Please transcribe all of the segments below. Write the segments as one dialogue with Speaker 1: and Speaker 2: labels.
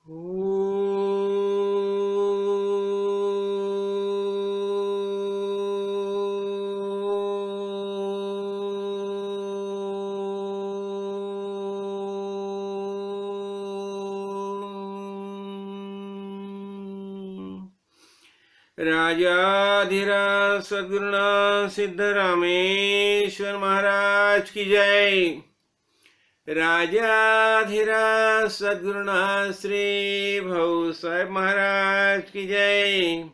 Speaker 1: राजाधिराज सद्गुरुनाथ सिद्धरामेश्वर महाराज की जय। राजाधिराज सद्गुरुनाथ श्री भव साहेब महाराज की जय।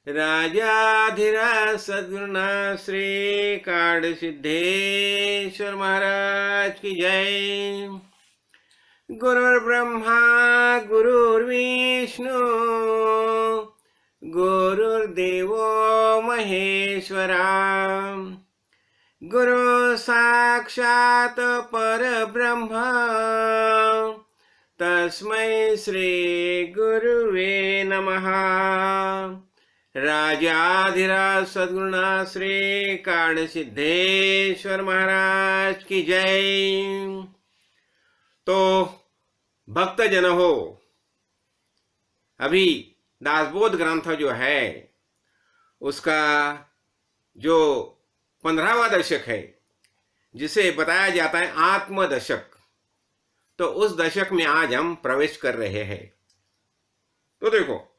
Speaker 1: राजाधिराज सद्गुरुनाथ श्री काड़ सिद्धेश्वर महाराज की जय। गुरुर्ब्रह्मा गुरुर्विष्णु गुरुर्देवो महेश्वरा गुरु साक्षात् परब्रह्म तस्मै श्री गुरुवे नमः। राजाधिराज सद्गुरुनाथ श्री काड़ सिद्धेश्वर महाराज की जय। तो भक्तजन हो, अभी दासबोध ग्रंथ जो है उसका जो 15वां दशक है, जिसे बताया जाता है आत्म दशक, तो उस दशक में आज हम प्रवेश कर रहे हैं। तो देखो,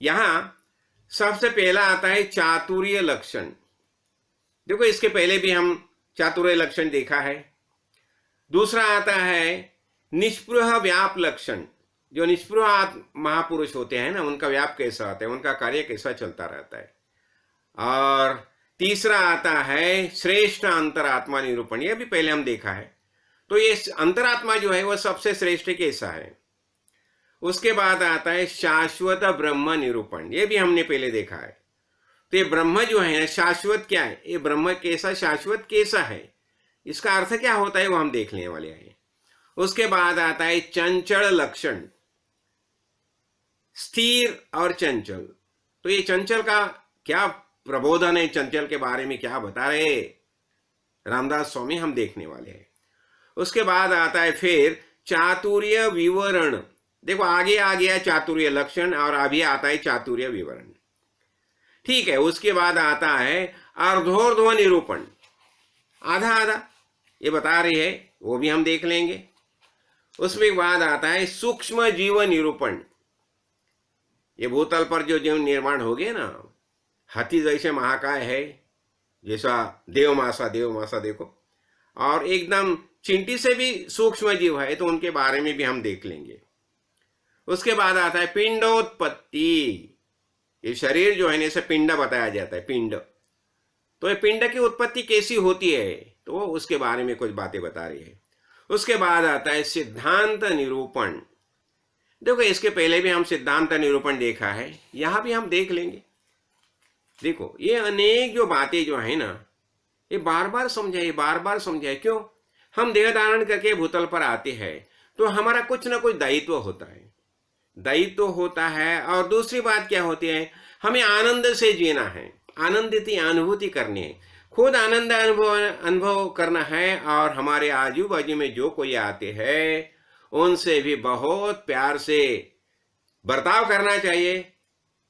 Speaker 1: यहां सबसे पहला आता है चातुर्य लक्षण। देखो, इसके पहले भी हम चातुर्य लक्षण देखा है। दूसरा आता है निष्पृह व्याप लक्षण। जो निष्पृह महापुरुष होते हैं ना, उनका व्याप कैसा होता है, उनका कार्य कैसा चलता रहता है। और तीसरा आता है श्रेष्ठ अंतरात्मा निरूपण। यह भी पहले हम देखा है। तो ये अंतरात्मा जो है वह सबसे श्रेष्ठ कैसा है। उसके बाद आता है शाश्वत ब्रह्म निरूपण। यह भी हमने पहले देखा है। तो ये ब्रह्म जो है शाश्वत क्या है, ये ब्रह्म कैसा, शाश्वत कैसा है, इसका अर्थ क्या होता है वो हम देखने वाले हैं। उसके बाद आता है चंचल लक्षण, स्थिर और चंचल। तो ये चंचल का क्या प्रबोधन है, चंचल के बारे में क्या बता रहे रामदास स्वामी, हम देखने वाले हैं। उसके बाद आता है फिर चातुर्य विवरण। देखो, आगे आ गया चातुर्य लक्षण और अभी आता है चातुर्य विवरण। ठीक है। उसके बाद आता है अर्धोर्ध्व निरूपण, आधा आधा ये बता रही है, वो भी हम देख लेंगे। उसके बाद आता है सूक्ष्म जीव निरूपण। ये भूतल पर जो जीव निर्माण हो गए ना, हाथी जैसे महाकाय है, जैसा देव मासा देखो, और एकदम चींटी से भी सूक्ष्म जीव है, तो उनके बारे में भी हम देख लेंगे। उसके बाद आता है पिंडोत्पत्ति। ये शरीर जो है इसे पिंड बताया जाता है, पिंड। तो ये पिंड की उत्पत्ति कैसी होती है, तो उसके बारे में कुछ बातें बता रही है। उसके बाद आता है सिद्धांत निरूपण। देखो, इसके पहले भी हम सिद्धांत निरूपण देखा है, यहां भी हम देख लेंगे। देखो, ये अनेक जो बातें जो है ना, ये बार बार समझाए। क्यों? हम देह धारण करके भूतल पर आते हैं तो हमारा कुछ ना कुछ दायित्व होता है। और दूसरी बात क्या होती है, हमें आनंद से जीना है, आनंद की अनुभूति करनी है, खुद आनंद अनुभव करना है। और हमारे आजू बाजू में जो कोई आते हैं उनसे भी बहुत प्यार से बर्ताव करना चाहिए।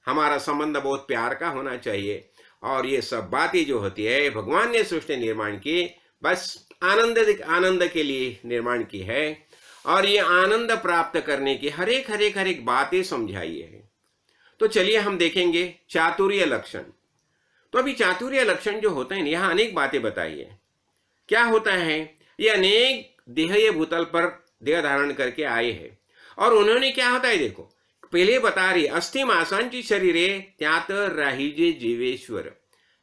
Speaker 1: हमारा संबंध बहुत प्यार का होना चाहिए। और ये सब बातें जो होती है, भगवान ने सृष्टि निर्माण की बस आनंद के लिए निर्माण की है। और ये आनंद प्राप्त करने की हर एक बातें समझाई है। तो चलिए हम देखेंगे चातुर्य लक्षण। तो अभी चातुर्य लक्षण जो होता है, यहाँ अनेक बातें बताई है। क्या होता है, ये अनेक देह ये भूतल पर देह धारण करके आए हैं। और उन्होंने क्या होता है, देखो पहले बता रही, अस्थि मांसांची शरीरे त्यात राहिजे जीवेश्वर।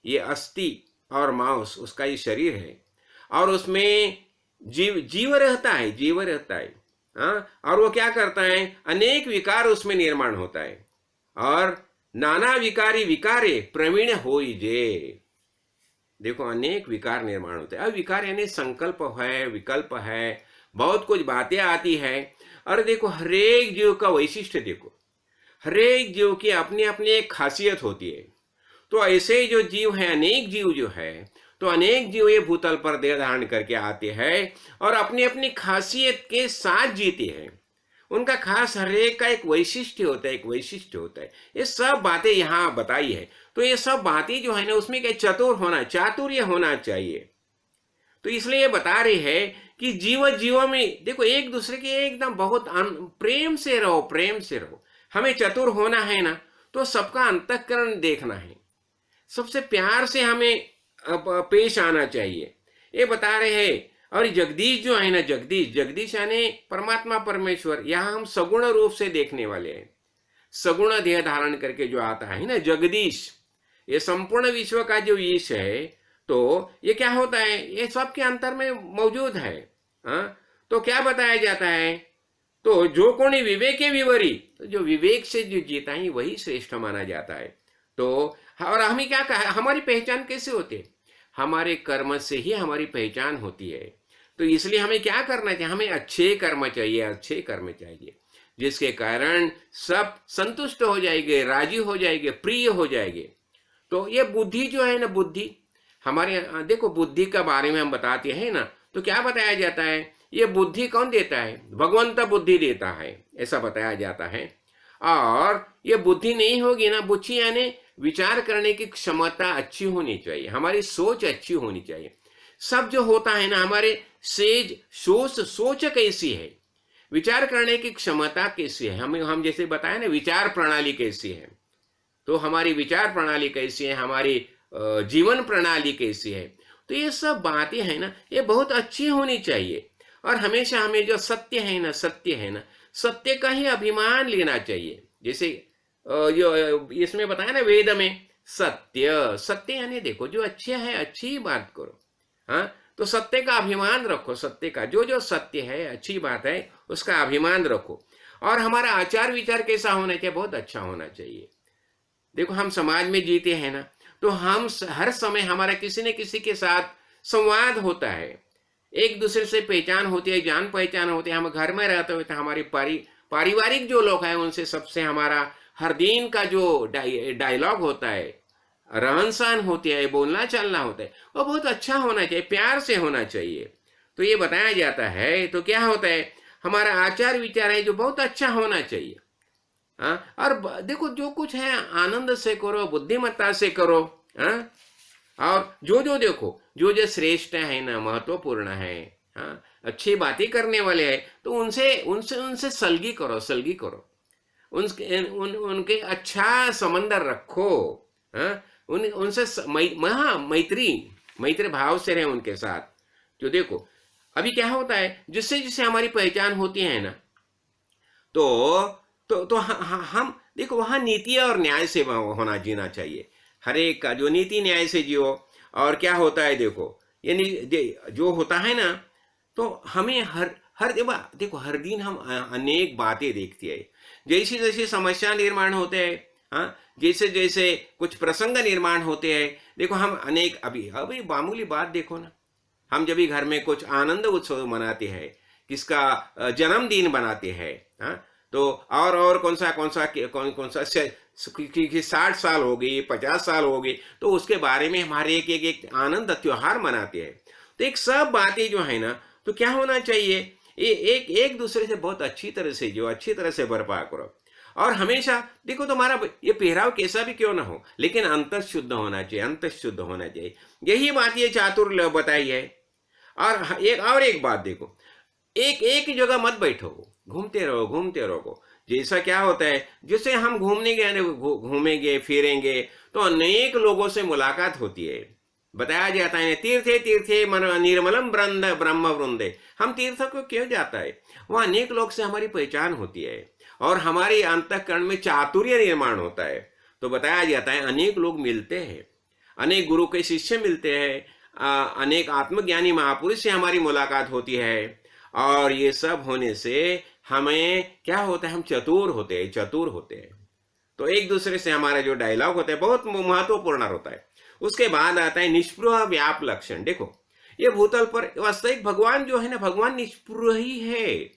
Speaker 1: ये अस्थि और मांस उसका ये शरीर है, और उसमें जीव रहता है। हाँ, और वो क्या करता है, अनेक विकार उसमें निर्माण होता है। और नाना विकारे प्रवीण होइजे। देखो, अनेक विकार निर्माण होते हैं। अब विकार यानी संकल्प है, विकल्प है, बहुत कुछ बातें आती है। और देखो, हरेक जीव का वैशिष्ट्य देखो, हरेक जीव की अपनी अपनी एक खासियत होती है। तो ऐसे जो जीव है, अनेक जीव जो है, तो अनेक जीव ये भूतल पर देह धारण करके आते हैं और अपनी अपनी खासियत के साथ जीते हैं। उनका खास हर एक का एक वैशिष्ट्य होता है, एक वैशिष्ट्य होता है। ये सब बातें यहाँ बताई है। तो ये सब बातें जो है ना, उसमें क्या चतुर होना, चातुर्य होना चाहिए। तो इसलिए ये बता रही है कि जीव में देखो एक दूसरे के एकदम बहुत प्रेम से रहो, प्रेम से रहो। हमें चतुर होना है ना, तो सबका अंतःकरण देखना है, सबसे प्यार से हमें पेश आना चाहिए, ये बता रहे हैं। और जगदीश जो है ना, जगदीश यानी परमात्मा परमेश्वर, यहाँ हम सगुण रूप से देखने वाले हैं। सगुण देह धारण करके जो आता है ना जगदीश, ये संपूर्ण विश्व का जो ईश है, तो ये क्या होता है, ये सबके अंतर में मौजूद है। तो क्या बताया जाता है, तो जो कोणी विवेके विवरी, तो जो विवेक से जो जीता है वही श्रेष्ठ माना जाता है। तो और हमें क्या कहा, हमारी पहचान कैसे होती है, हमारे कर्म से ही हमारी पहचान होती है। तो इसलिए हमें क्या करना चाहिए, हमें अच्छे कर्म चाहिए, अच्छे कर्म चाहिए, जिसके कारण सब संतुष्ट हो जाएंगे, राजी हो जाएंगे, प्रिय हो जाएंगे। तो ये बुद्धि जो है ना, बुद्धि हमारे, देखो बुद्धि का बारे में हम बताते हैं ना, तो क्या बताया जाता है, ये बुद्धि कौन देता है, भगवंत बुद्धि देता है, ऐसा बताया जाता है। और ये बुद्धि नहीं होगी ना, बुद्धि यानी विचार करने की क्षमता अच्छी होनी चाहिए, हमारी सोच अच्छी होनी चाहिए। सब जो होता है ना, हमारे सेज सोच कैसी है, विचार करने की क्षमता कैसी है, हम जैसे बताए ना विचार प्रणाली कैसी है, तो हमारी विचार प्रणाली कैसी है, हमारी जीवन प्रणाली कैसी है, तो ये सब बातें हैं ना, ये बहुत अच्छी होनी चाहिए। और हमेशा हमें जो सत्य है ना, सत्य का ही अभिमान लेना चाहिए। जैसे जो इसमें बताया ना वेद में, सत्य यानी देखो जो अच्छे है अच्छी ही बात करो। हाँ, तो सत्य का अभिमान रखो, सत्य का जो सत्य है, अच्छी बात है, उसका अभिमान रखो। और हमारा आचार विचार कैसा होना चाहिए, बहुत अच्छा होना चाहिए। देखो हम समाज में जीते हैं ना, तो हम हर समय हमारा किसी न किसी के साथ संवाद होता है, एक दूसरे से पहचान होती है, जान पहचान होती है। हम घर में रहते हुए तो हमारी पारिवारिक जो लोग हैं उनसे सबसे हमारा हर दिन का जो डायलॉग होता है, रहन सहन होती है, बोलना चलना होता है, वो बहुत अच्छा होना चाहिए, प्यार से होना चाहिए। तो ये बताया जाता है। तो क्या होता है, हमारा आचार विचार है जो बहुत अच्छा होना चाहिए। हाँ, और देखो जो कुछ है आनंद से करो, बुद्धिमत्ता से करो। हाँ, और जो देखो जो श्रेष्ठ है ना, महत्वपूर्ण है, हाँ, अच्छी बातें करने वाले हैं, तो उनसे सलगी करो, उनके अच्छा संबंध रखो। हाँ, उनसे मैत्री भाव से रहे उनके साथ। जो देखो अभी क्या होता है, जिससे हमारी पहचान होती है ना, तो हम देखो वहाँ नीति और न्याय से होना जीना चाहिए, हर एक का जो नीति न्याय से जियो। और क्या होता है देखो, ये जो होता है ना, तो हमें हर देखो हर दिन हम अनेक बातें देखते हैं, जैसी जैसी समस्या निर्माण होते हैं। हाँ, जैसे जैसे कुछ प्रसंग निर्माण होते हैं, देखो हम अनेक अभी मामूली बात देखो ना, हम जब भी घर में कुछ आनंद उत्सव मनाते हैं, किसका जन्मदिन बनाते हैं, हाँ, तो और कौन सा 60 साल हो गई, 50 साल हो गई, तो उसके बारे में हमारे एक आनंद त्योहार मनाते हैं। तो एक सब बातें जो है ना, तो क्या होना चाहिए, ये एक दूसरे से बहुत अच्छी तरह से बर्पा करो। और हमेशा देखो तुम्हारा ये पहराव कैसा भी क्यों ना हो, लेकिन अंतर शुद्ध होना चाहिए, यही बात ये चातुर्य बताई है। और एक बात देखो, एक जगह मत बैठो, घूमते रहो। जैसा क्या होता है, जैसे हम घूमेंगे फिरेंगे, तो अनेक लोगों से मुलाकात होती है। बताया जाता है तीर्थे निर्मलम ब्रह्म वृंदे, हम तीर्थ को क्यों जाता है, वहाँ अनेक लोग से हमारी पहचान होती है और हमारे अंतःकरण में चातुर्य निर्माण होता है। तो बताया जाता है अनेक लोग मिलते हैं, अनेक गुरु के शिष्य मिलते हैं, अनेक आत्मज्ञानी महापुरुष से हमारी मुलाकात होती है। और ये सब होने से हमें क्या होता है, हम चतुर होते हैं। तो एक दूसरे से हमारा जो डायलॉग होता है बहुत महत्वपूर्ण होता है। उसके बाद आता है निष्पृह व्याप लक्षण। देखो ये भूतल पर वास्तविक भगवान जो है ना, भगवान निष्पृह ही है,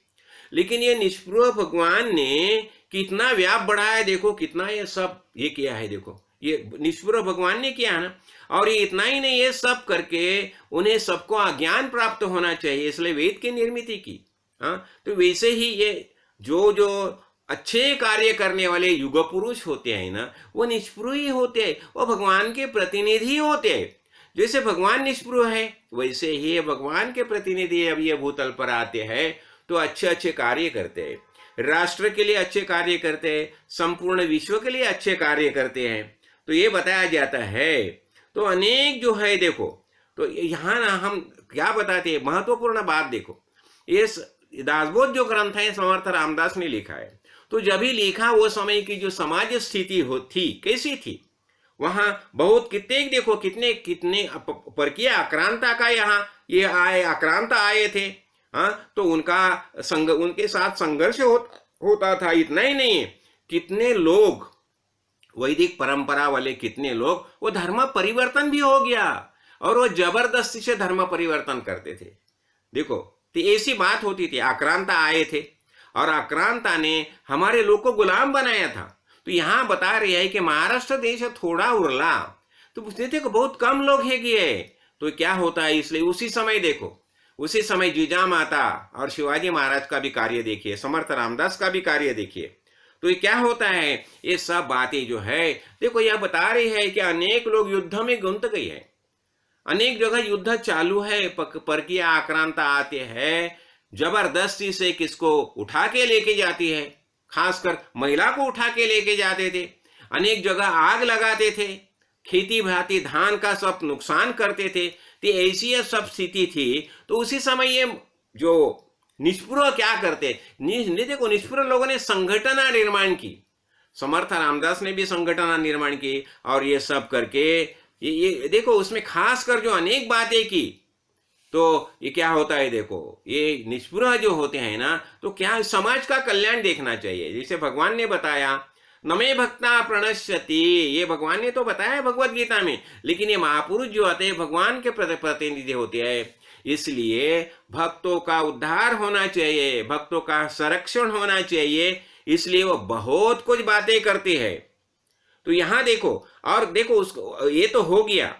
Speaker 1: लेकिन ये निष्पृह भगवान ने कितना व्याप बढ़ाया है, देखो कितना ये किया है, देखो ये निष्पृह भगवान ने किया ना। और ये इतना ही नहीं, ये सब करके उन्हें सबको ज्ञान प्राप्त होना चाहिए, इसलिए वेद की निर्मित की। हाँ, तो वैसे ही ये जो जो अच्छे कार्य करने वाले युग पुरुष होते हैं ना, वो निष्पृह ही होते हैं, वो भगवान के प्रतिनिधि होते हैं। जैसे भगवान निष्पृह है, वैसे ही भगवान के प्रतिनिधि अब ये भूतल पर आते हैं तो अच्छे अच्छे कार्य करते हैं, राष्ट्र के लिए अच्छे कार्य करते हैं, संपूर्ण विश्व के लिए अच्छे कार्य करते हैं। तो ये बताया जाता है। तो अनेक जो है देखो, तो यहाँ ना हम क्या बताते हैं, महत्वपूर्ण बात देखो, ये दासबोध जो ग्रंथ है समर्थ रामदास ने लिखा है। तो जब भी लिखा वो समय की जो समाज स्थिति हो थी कैसी थी, वहां बहुत कितने देखो कितने कितने परकीय आक्रांता का यहाँ ये आए, आक्रांत आए थे। हाँ, तो उनके साथ संघर्ष होता था। इतना ही नहीं, कितने लोग वैदिक परंपरा वाले, कितने लोग वो धर्म परिवर्तन भी हो गया और वो जबरदस्ती से धर्म परिवर्तन करते थे। देखो, तो ऐसी बात होती थी, आक्रांता आए थे और आक्रांता ने हमारे लोग को गुलाम बनाया था। तो यहाँ बता रहे हैं कि महाराष्ट्र देश थोड़ा उड़ला तो देखो बहुत कम लोग है गए, तो क्या होता है। इसलिए उसी समय देखो, उसी समय जिजामाता और शिवाजी महाराज का भी कार्य देखिए, समर्थ रामदास का भी कार्य देखिए। तो ये क्या होता है, ये सब बातें जो है देखो यह बता रही है कि अनेक लोग युद्ध में गुंत गए हैं, अनेक जगह युद्ध चालू है, परकीय आक्रांता आते हैं, जबरदस्ती से किसको उठा के लेके जाती है, खासकर महिला को उठा के लेके जाते थे, अनेक जगह आग लगाते थे, खेती भाती धान का सब नुकसान करते थे। तो ऐसी यह सब स्थिति थी। तो उसी समय ये जो निष्पृह क्या करते, देखो निष्पृह लोगों ने संगठना निर्माण की, समर्थ रामदास ने भी संगठना निर्माण की और ये सब करके ये देखो उसमें खास कर जो अनेक बातें की। तो ये क्या होता है, देखो ये निष्पृह जो होते हैं ना, तो क्या समाज का कल्याण देखना चाहिए। जैसे भगवान ने बताया नमे भक्ता प्रणश्यति, ये भगवान ने तो बताया है भगवत गीता में, लेकिन ये महापुरुष जो आते हैं भगवान के प्रतिनिधि होते हैं, इसलिए भक्तों का उद्धार होना चाहिए, भक्तों का संरक्षण होना चाहिए, इसलिए वो बहुत कुछ बातें करते हैं। तो यहाँ देखो, और देखो उसको ये तो हो गया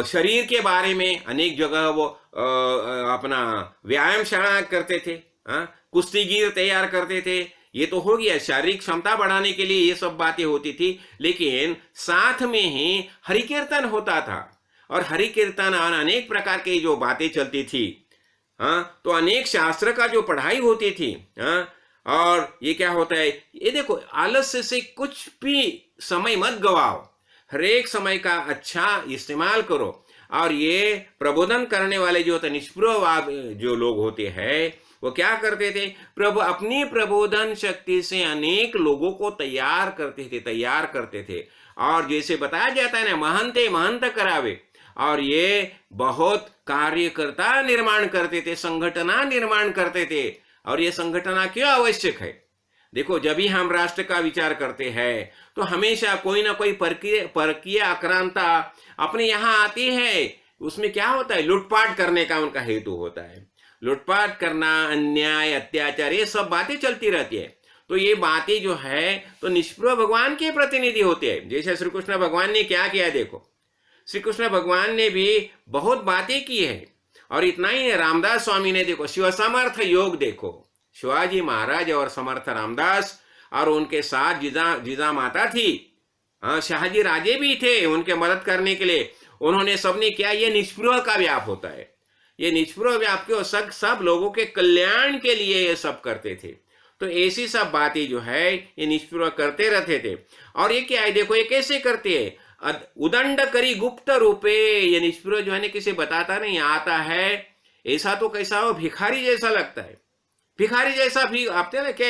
Speaker 1: शरीर के बारे में, अनेक जगह वो अपना व्यायामशाला करते थे, कुश्तीगीर तैयार करते थे, ये तो हो गया शारीरिक क्षमता बढ़ाने के लिए ये सब बातें होती थी। लेकिन साथ में ही हरि कीर्तन होता था और हरि कीर्तन और अनेक प्रकार की जो बातें चलती थी। तो अनेक शास्त्र का जो पढ़ाई होती थी। और ये क्या होता है, ये देखो आलस्य से कुछ भी समय मत गवाओ, हर एक समय का अच्छा इस्तेमाल करो। और ये प्रबोधन करने वाले जो निष्पृह जो लोग होते हैं वो क्या करते थे, अपनी प्रबोधन शक्ति से अनेक लोगों को तैयार करते थे। और जैसे बताया जाता है ना, महंते महंत करावे, और ये बहुत कार्यकर्ता निर्माण करते थे, संगठना निर्माण करते थे। और ये संगठना क्यों आवश्यक है, देखो जब भी हम राष्ट्र का विचार करते हैं तो हमेशा कोई ना कोई परकीय आक्रांता अपने यहाँ आती है। उसमें क्या होता है, लूटपाट करने का उनका हेतु होता है, लूटपाट करना, अन्याय अत्याचार, ये सब बातें चलती रहती है। तो ये बातें जो है तो निष्पृह भगवान के प्रतिनिधि होते हैं। जैसे श्री कृष्ण भगवान ने क्या किया, देखो श्री कृष्ण भगवान ने भी बहुत बातें की है। और इतना ही रामदास स्वामी ने देखो शिव समर्थ योग, देखो शिवाजी महाराज और समर्थ रामदास और उनके साथ जीजा माता थी, शाहजी राजे भी थे उनके मदद करने के लिए। उन्होंने सबने क्या, ये निष्पृह का व्याप होता है, ये निष्पृह व्याप के सब लोगों के कल्याण के लिए ये सब करते थे। तो ऐसी सब बातें जो है ये निष्पृह करते रहते थे। और ये क्या है, देखो ये कैसे करते हैं, उदंड करी गुप्त रूपे, ये निष्पृह जो है ना किसी बताता नहीं, आता है ऐसा तो कैसा हो, भिखारी जैसा लगता है, भिखारी जैसा भी आपते ना क्या,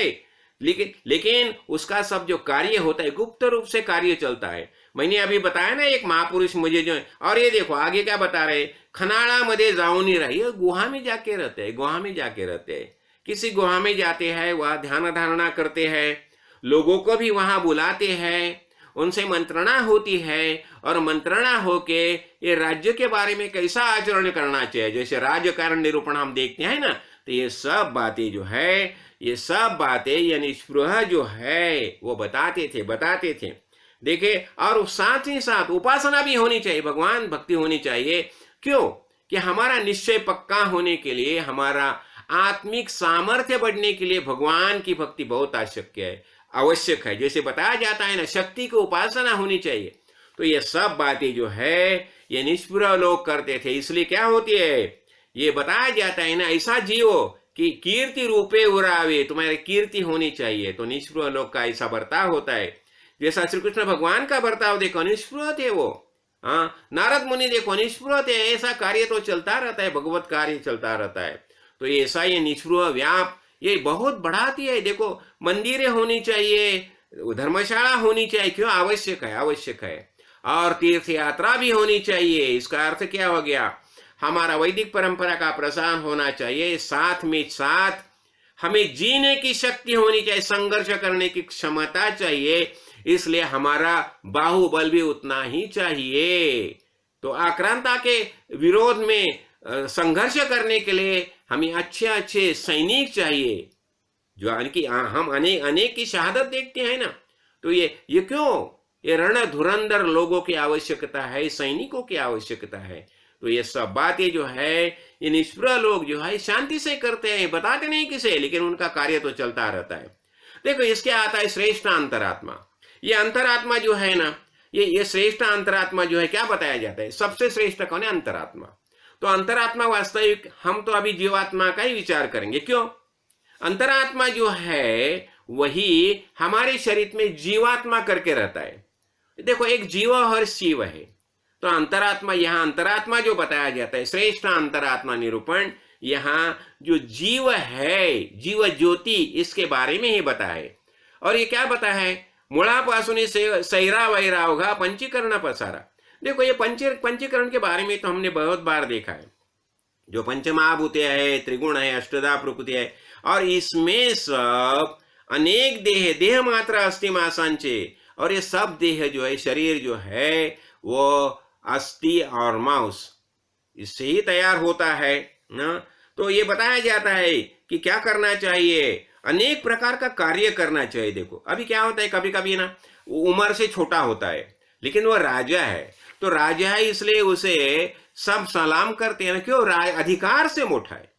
Speaker 1: लेकिन उसका सब जो कार्य होता है गुप्त रूप से कार्य चलता है। मैंने अभी बताया ना एक महापुरुष मुझे जो है, और ये देखो आगे क्या बता रहे, खनाड़ा मध्य जाऊं नहीं रही, गुहा में जाके रहते हैं, गुहा में जाके रहते हैं, किसी गुहा में जाते हैं, वह ध्यान धारणा करते हैं, लोगों को भी वहां बुलाते हैं, उनसे मंत्रणा होती है, और मंत्रणा होके ये राज्य के बारे में कैसा आचरण करना चाहिए, जैसे राज्य कारण निरूपण हम देखते हैं ना। तो ये सब बातें जो है, ये सब बातें ये निष्पृह जो है वो बताते थे। देखे, और साथ ही साथ उपासना भी होनी चाहिए, भगवान भक्ति होनी चाहिए। क्यों कि हमारा निश्चय पक्का होने के लिए, हमारा आत्मिक सामर्थ्य बढ़ने के लिए भगवान की भक्ति बहुत आवश्यक है। जैसे बताया जाता है ना, शक्ति की उपासना होनी चाहिए। तो ये सब बातें जो है ये निष्प्रह लोग करते थे। इसलिए क्या होती है, ये बताया जाता है ना, ऐसा जियो कि कीर्ति रूपे उरावे, तुम्हारी कीर्ति होनी चाहिए। तो निष्प्रह लोग का ऐसा बर्ताव होता है। जैसा श्री कृष्ण भगवान का बर्ताव देखो, निष्प्रह थे वो। हाँ, नारद मुनि देखो निष्प्रह थे। ऐसा कार्य तो चलता रहता है, भगवत कार्य चलता रहता है। तो ऐसा ये निष्प्रह व्याप ये बहुत बढ़ाती है। देखो, मंदिरें होनी चाहिए, धर्मशाला होनी चाहिए, क्यों, आवश्यक है, आवश्यक है। और तीर्थ यात्रा भी होनी चाहिए। इसका अर्थ क्या हो गया, हमारा वैदिक परंपरा का प्रसार होना चाहिए। साथ में साथ हमें जीने की शक्ति होनी चाहिए, संघर्ष करने की क्षमता चाहिए। इसलिए हमारा बाहुबल भी उतना ही चाहिए। तो आक्रांता के विरोध में संघर्ष करने के लिए हमें अच्छे अच्छे सैनिक चाहिए, जो हम अनेक की शहादत देखते हैं ना। तो ये क्यों, ये रण धुरंधर लोगों की आवश्यकता है, सैनिकों की आवश्यकता है। तो ये सब बातें जो है ये निष्प्रह लोग जो है शांति से करते हैं, बताते नहीं किसे, लेकिन उनका कार्य तो चलता रहता है। देखो, इसके आता है श्रेष्ठ अंतरात्मा। ये अंतरात्मा जो है ना, ये श्रेष्ठ अंतरात्मा जो है, क्या बताया जाता है, सबसे श्रेष्ठ कौन है, अंतरात्मा। तो अंतरात्मा वास्तविक, हम तो अभी जीवात्मा का ही विचार करेंगे। क्यों, अंतरात्मा जो है वही हमारे शरीर में जीवात्मा करके रहता है। देखो, एक जीव और शिव है। तो अंतरात्मा, यहाँ अंतरात्मा जो बताया जाता है, श्रेष्ठ अंतरात्मा निरूपण, यहाँ जो जीव है, जीव ज्योति, इसके बारे में ही बताया है। और ये क्या बताया है, मुळापासून सैरा वैरा होगा पंचीकरण पसारा। देखो, ये पंचीकरण के बारे में तो हमने बहुत बार देखा है। जो पंचमहाभूत है, त्रिगुण है, अष्टधा प्रकृति है, और इसमें सब अनेक देह मात्र अस्थि मांसांचे, और ये सब देह जो है, शरीर जो है वो अस्थि और मांस इससे ही तैयार होता है ना। तो ये बताया जाता है कि क्या करना चाहिए, अनेक प्रकार का कार्य करना चाहिए। देखो, अभी क्या होता है, कभी कभी ना उम्र से छोटा होता है, लेकिन वो राजा है। तो राजा है इसलिए उसे सब सलाम करते हैं ना, क्यों, अधिकार से मोटा है।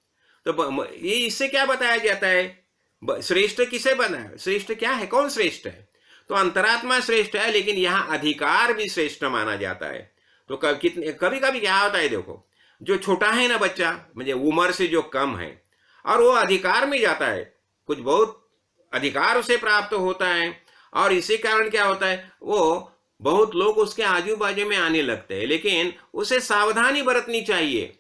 Speaker 1: तो ये इससे क्या बताया जाता है, श्रेष्ठ किसे बना है, श्रेष्ठ क्या है, कौन श्रेष्ठ है। तो अंतरात्मा श्रेष्ठ है, लेकिन यहाँ अधिकार भी श्रेष्ठ माना जाता है। तो कभी कभी क्या होता है, देखो, जो छोटा है ना बच्चा, मुझे उम्र से जो कम है, और वो अधिकार में जाता है, कुछ बहुत अधिकार उसे प्राप्त होता है, और इसी कारण क्या होता है, वो बहुत लोग उसके आजू बाजू में आने लगते हैं। लेकिन उसे सावधानी बरतनी चाहिए।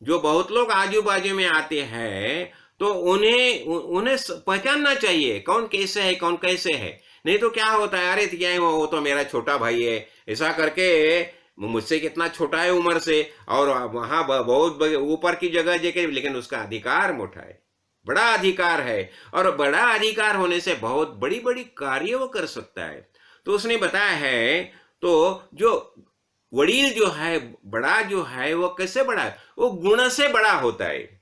Speaker 1: जो बहुत लोग आजू बाजू में आते हैं, तो उन्हें पहचानना चाहिए, कौन कैसे है, कौन कैसे है। नहीं तो क्या होता है, अरे क्या है, वो तो मेरा छोटा भाई है, ऐसा करके मुझसे कितना छोटा है उम्र से, और वहां बहुत ऊपर की जगह जाके, लेकिन उसका अधिकार मोटा है, बड़ा अधिकार है। और बड़ा अधिकार होने से बहुत बड़ी बड़ी कार्य वो कर सकता है। तो उसने बताया है, तो जो वडील जो है, बड़ा जो है, वो कैसे बड़ा है, वो गुण से बड़ा होता है।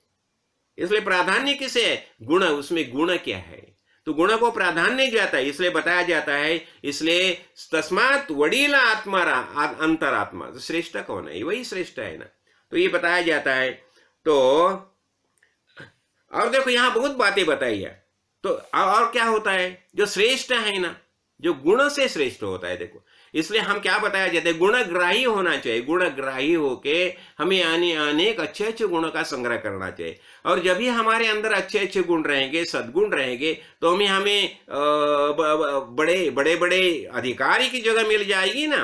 Speaker 1: इसलिए प्राधान्य किसे है, गुण, उसमें गुण क्या है, तो गुण को प्राधान्य जाता है, इसलिए बताया जाता है। इसलिए तस्मात् वडील आत्मारा अंतरात्मा, तो श्रेष्ठ कौन है, वही श्रेष्ठ है ना। तो ये बताया जाता है। तो और देखो, यहाँ बहुत बातें बताई है। तो और क्या होता है, जो श्रेष्ठ है ना, जो गुण से श्रेष्ठ होता है। देखो, इसलिए हम क्या बताया जाता है, गुणग्राही होना चाहिए। गुणग्राही होके हमें अनेक अच्छे अच्छे गुणों का संग्रह करना चाहिए। और जब भी हमारे अंदर अच्छे अच्छे गुण रहेंगे, सद्गुण रहेंगे, तो हमें बड़े बड़े बड़े अधिकारी की जगह मिल जाएगी ना।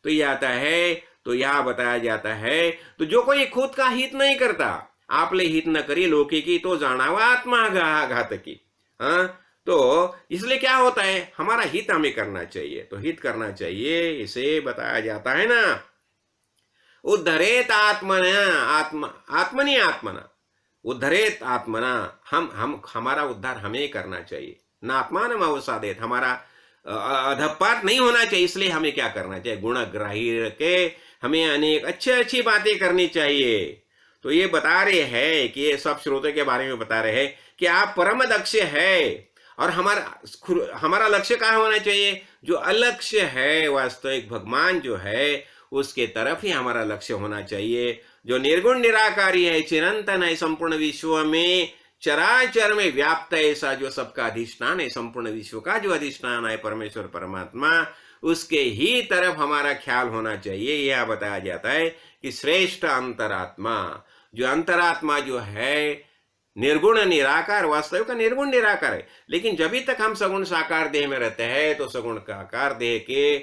Speaker 1: तो ये आता है, तो यहाँ बताया जाता है, तो जो कोई खुद का हित नहीं करता, आपले हित न करी लोके की, तो जानावा आत्मा घातकी। हाँ, तो इसलिए क्या होता है, हमारा हित हमें करना चाहिए। तो हित करना चाहिए, इसे बताया जाता है ना, उद्धरेत आत्मनि आत्मना, उद्धरेत आत्मना, हमारा उद्धार हमें करना चाहिए। ना आत्मान अवसादेत, हमारा अधपात नहीं होना चाहिए। इसलिए हमें क्या करना चाहिए, गुणग्राही के हमें अनेक अच्छी बातें करनी चाहिए। तो ये बता रहे हैं कि ये सब श्रोतों के बारे में बता रहे हैं कि आप परम दक्ष है, और हमारा लक्ष्य कहाँ होना चाहिए, जो अलक्ष्य है, वास्तविक भगवान जो है उसके तरफ ही हमारा लक्ष्य होना चाहिए। जो निर्गुण निराकारी है, चिरंतन है, संपूर्ण विश्व में चराचर में व्याप्त ऐसा जो सबका अधिष्ठान है, संपूर्ण विश्व का जो अधिष्ठान है परमेश्वर परमात्मा, उसके ही तरफ हमारा ख्याल होना चाहिए। यह बताया जाता है कि श्रेष्ठ अंतरात्मा, जो अंतरात्मा जो है निर्गुण निराकार, वास्तविक का निर्गुण निराकार है, लेकिन जब तक हम सगुण साकार देह में रहते हैं तो सगुण साकार देह के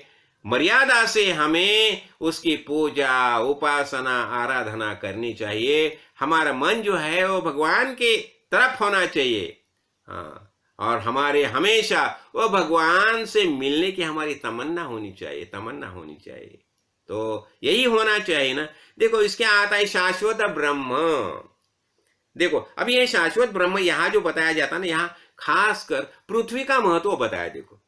Speaker 1: मर्यादा से हमें उसकी पूजा उपासना आराधना करनी चाहिए। हमारा मन जो है वो भगवान के तरफ होना चाहिए। हाँ, और हमारे हमेशा वो भगवान से मिलने की हमारी तमन्ना होनी चाहिए, तमन्ना होनी चाहिए। तो यही होना चाहिए ना। देखो इसके आता है शाश्वत ब्रह्म। देखो अब ये शाश्वत ब्रह्म यहाँ जो बताया जाता है ना, यहाँ खासकर पृथ्वी का महत्व बताया। देखो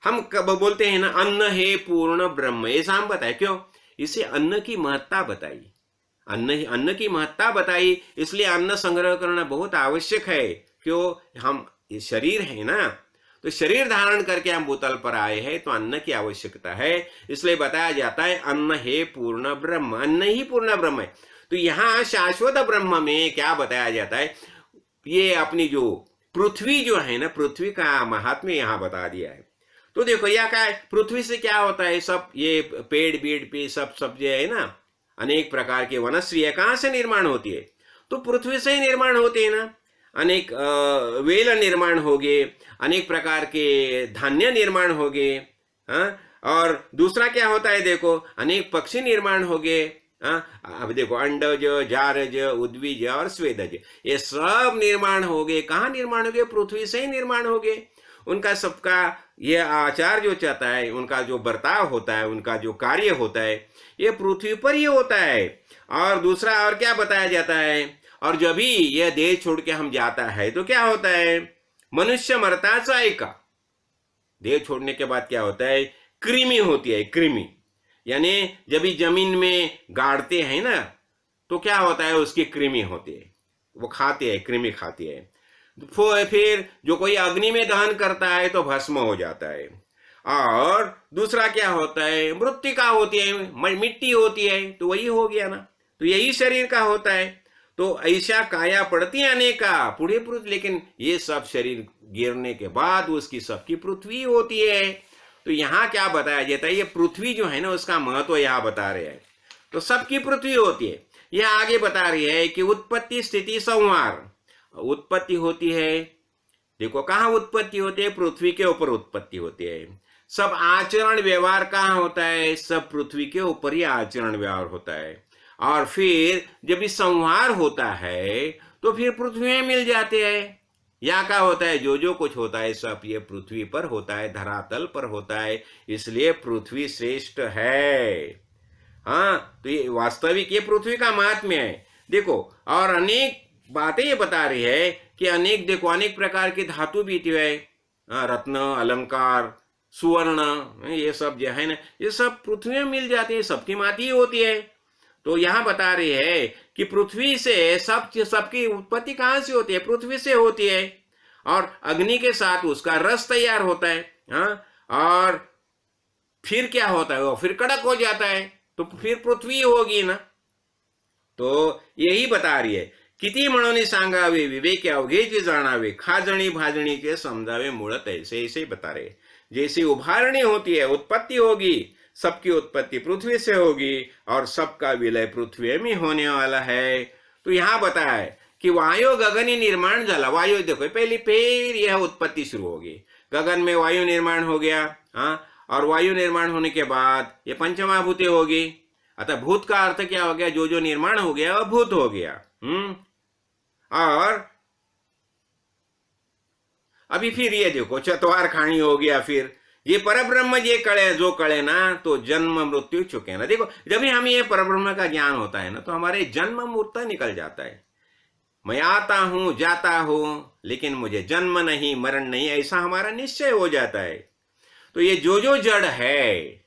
Speaker 1: हम कब बोलते हैं ना अन्न है पूर्ण ब्रह्म, ऐसा हम बताए क्यों? इसे अन्न की महत्ता बताई, अन्न की महत्ता बताई, इसलिए अन्न संग्रह करना बहुत आवश्यक है। क्यों? हम ये शरीर है ना, तो शरीर धारण करके हम भूतल पर आए हैं, तो अन्न की आवश्यकता है। इसलिए बताया जाता है अन्न है पूर्ण ब्रह्म, अन्न ही पूर्ण ब्रह्म है। तो यहाँ शाश्वत ब्रह्म में क्या बताया जाता है? ये अपनी जो पृथ्वी जो है ना, पृथ्वी का महात्म्य यहाँ बता दिया है। तो देखो यह क्या है, पृथ्वी से क्या होता है? सब ये पेड़ बीड़ पे सब जो है ना, अनेक प्रकार के वनस्पतियां कहाँ से निर्माण होती है? तो पृथ्वी से ही निर्माण होते हैं ना। अनेक वेल निर्माण हो गए, अनेक प्रकार के धान्य निर्माण हो गए। हाँ, और दूसरा क्या होता है? देखो अनेक पक्षी निर्माण हो गए। अब देखो अंडज, जारज, उद्भिज और स्वेदज, ये सब निर्माण हो गए। कहाँ निर्माण हो गए? पृथ्वी से ही निर्माण हो गए। उनका सबका ये आचार जो चाहता है, उनका जो बर्ताव होता है, उनका जो कार्य होता है, ये पृथ्वी पर ही होता है। और दूसरा और क्या बताया जाता है? और जब भी यह देह छोड़ के हम जाता है तो क्या होता है? मनुष्य मरता जाएगा। देह छोड़ने के बाद क्या होता है? कृमि होती है, कृमि। यानी जब भी जमीन में गाड़ते हैं ना, तो क्या होता है? उसकी कृमि होती है, वो खाते हैं, कृमि खाती है। फिर जो कोई अग्नि में दहन करता है तो भस्म हो जाता है। और दूसरा क्या होता है? मृत्तिका होती है, मिट्टी होती है, तो वही हो गया ना। तो यही शरीर का होता है। तो ऐसा काया पड़ती है अनेका पुढ़े पृथ्वी, लेकिन ये सब शरीर गिरने के बाद उसकी सबकी पृथ्वी होती है। तो यहाँ क्या बताया जाता है? ये पृथ्वी जो है ना, उसका महत्व यहाँ बता रहे हैं। तो सबकी पृथ्वी होती है। यह आगे बता रही है कि उत्पत्ति स्थिति संहार। उत्पत्ति होती है, देखो कहाँ उत्पत्ति होती है? पृथ्वी के ऊपर उत्पत्ति होती है। सब आचरण व्यवहार कहाँ होता है? सब पृथ्वी के ऊपर ही आचरण व्यवहार होता है। और फिर जब इस संहार होता है तो फिर पृथ्वी में मिल जाते हैं। यहाँ क्या होता है? जो कुछ होता है सब ये पृथ्वी पर होता है, धरातल पर होता है। इसलिए पृथ्वी श्रेष्ठ है। हाँ, तो ये वास्तविक ये पृथ्वी का महात्म्य है। देखो और अनेक बातें ये बता रही है कि अनेक, देखो अनेक प्रकार के धातु भी है, रत्न, अलंकार, सुवर्ण, ये सब जो है ना, ये सब पृथ्वी में मिल जाते हैं, सबकी माटी होती है। तो यहाँ बता रही है कि पृथ्वी से सबकी उत्पत्ति कहाँ से होती है? पृथ्वी से होती है। और अग्नि के साथ उसका रस तैयार होता है। हाँ, और फिर क्या होता है? वो फिर कड़क हो जाता है, तो फिर पृथ्वी होगी ना। तो यही बता रही है, किती म्हणून सांगावे विवेक अवघेचे जाणावे, खाजणी भाजणीचे समजावे मूळत ऐसे ऐसे बता रहे। जैसे उभारणी होती है, उत्पत्ति होगी, सबकी उत्पत्ति पृथ्वी से होगी और सबका विलय पृथ्वी में होने वाला है। तो यहाँ बताया है कि वायु गगनी निर्माण झाला। वायु देखो पहले, फिर यह उत्पत्ति शुरू होगी। गगन में वायु निर्माण हो गया। हाँ, और वायु निर्माण होने के बाद ये पंचमहाभूतें होगी। अतः भूत का अर्थ क्या हो गया? जो निर्माण हो गया वह भूत हो गया। और अभी फिर ये देखो चतवार खानी हो गया। फिर ये परब्रह्म ये कळे, जो कळे ना, तो जन्म मृत्यु चुके ना। देखो जब भी हमें ये परब्रह्म का ज्ञान होता है ना, तो हमारे जन्म मृत्यु निकल जाता है। मैं आता हूं जाता हूं, लेकिन मुझे जन्म नहीं मरण नहीं, ऐसा हमारा निश्चय हो जाता है। तो ये जो जड़ है,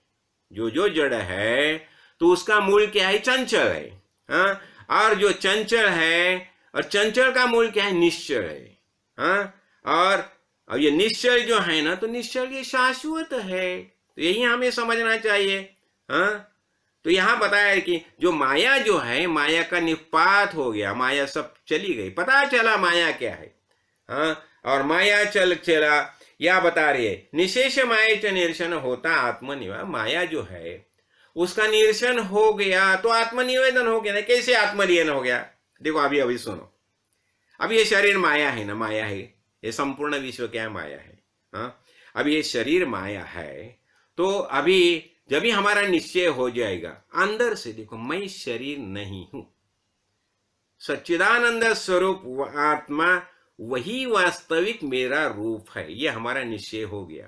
Speaker 1: जो जड़ है, तो उसका मूल क्या है? चंचल है। हाँ, और जो चंचल है, और चंचल का मूल क्या है? निश्चल है। हाँ, और ये निश्चल जो है ना, तो निश्चल ये शाश्वत है। तो यही हमें समझना चाहिए। हाँ, तो यहाँ बताया है कि जो माया जो है, माया का निपात हो गया, माया सब चली गई, पता चला माया क्या है। हाँ, और माया चल चला, या बता रही है निशेष माया च निरसन होता आत्मनिवेदन। माया जो है उसका निरसन हो गया तो आत्मनिवेदन हो गया ना। कैसे आत्मनिवेदन हो गया? देखो अभी अभी सुनो। अब ये शरीर माया है ना, माया है, ये संपूर्ण विश्व क्या है? माया है। हाँ, अब ये शरीर माया है, तो अभी जब भी हमारा निश्चय हो जाएगा अंदर से, देखो मैं शरीर नहीं हूं, सच्चिदानंद स्वरूप आत्मा वही वास्तविक मेरा रूप है, ये हमारा निश्चय हो गया।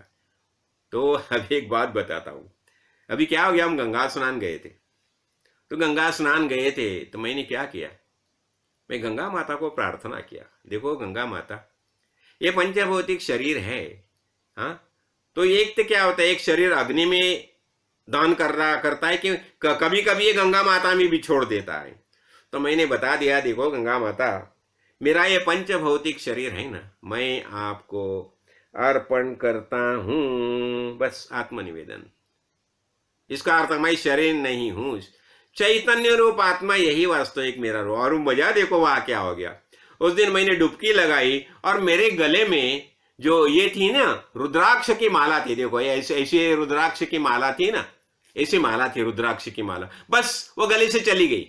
Speaker 1: तो अभी एक बात बताता हूं। अभी क्या हो गया, हम गंगा स्नान गए थे, तो गंगा स्नान गए थे तो मैंने क्या किया, मैं गंगा माता को प्रार्थना किया, देखो गंगा माता ये पंचभौतिक शरीर है। हाँ, तो एक तो क्या होता है, एक शरीर अग्नि में दान करता है कि कभी कभी ये गंगा माता में भी छोड़ देता है। तो मैंने बता दिया, देखो गंगा माता मेरा ये पंचभौतिक शरीर है ना, मैं आपको अर्पण करता हूं, बस आत्मनिवेदन। इसका अर्थ मैं शरीर नहीं हूं, चैतन्य रूप आत्मा यही वास्तविक मेरा रूप। और मजा देखो वहां क्या हो गया, उस दिन मैंने डुबकी लगाई और मेरे गले में जो ये थी ना रुद्राक्ष की माला थी, देखो ऐसे रुद्राक्ष की माला थी ना, ऐसी माला थी रुद्राक्ष की माला, बस वो गले से चली गई।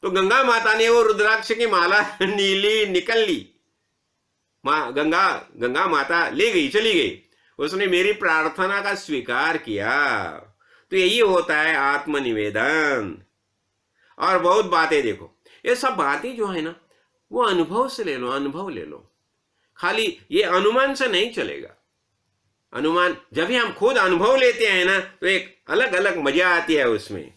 Speaker 1: तो गंगा माता ने वो रुद्राक्ष की माला नीली निकल ली, गंगा माता ले गई, चली गई, उसने मेरी प्रार्थना का स्वीकार किया। तो यही होता है आत्मनिवेदन। और बहुत बातें देखो, ये सब बातें जो है ना वो अनुभव से ले लो, अनुभव ले लो, खाली ये अनुमान से नहीं चलेगा। अनुमान जब भी हम खुद अनुभव लेते हैं ना तो एक अलग अलग मजा आती है उसमें।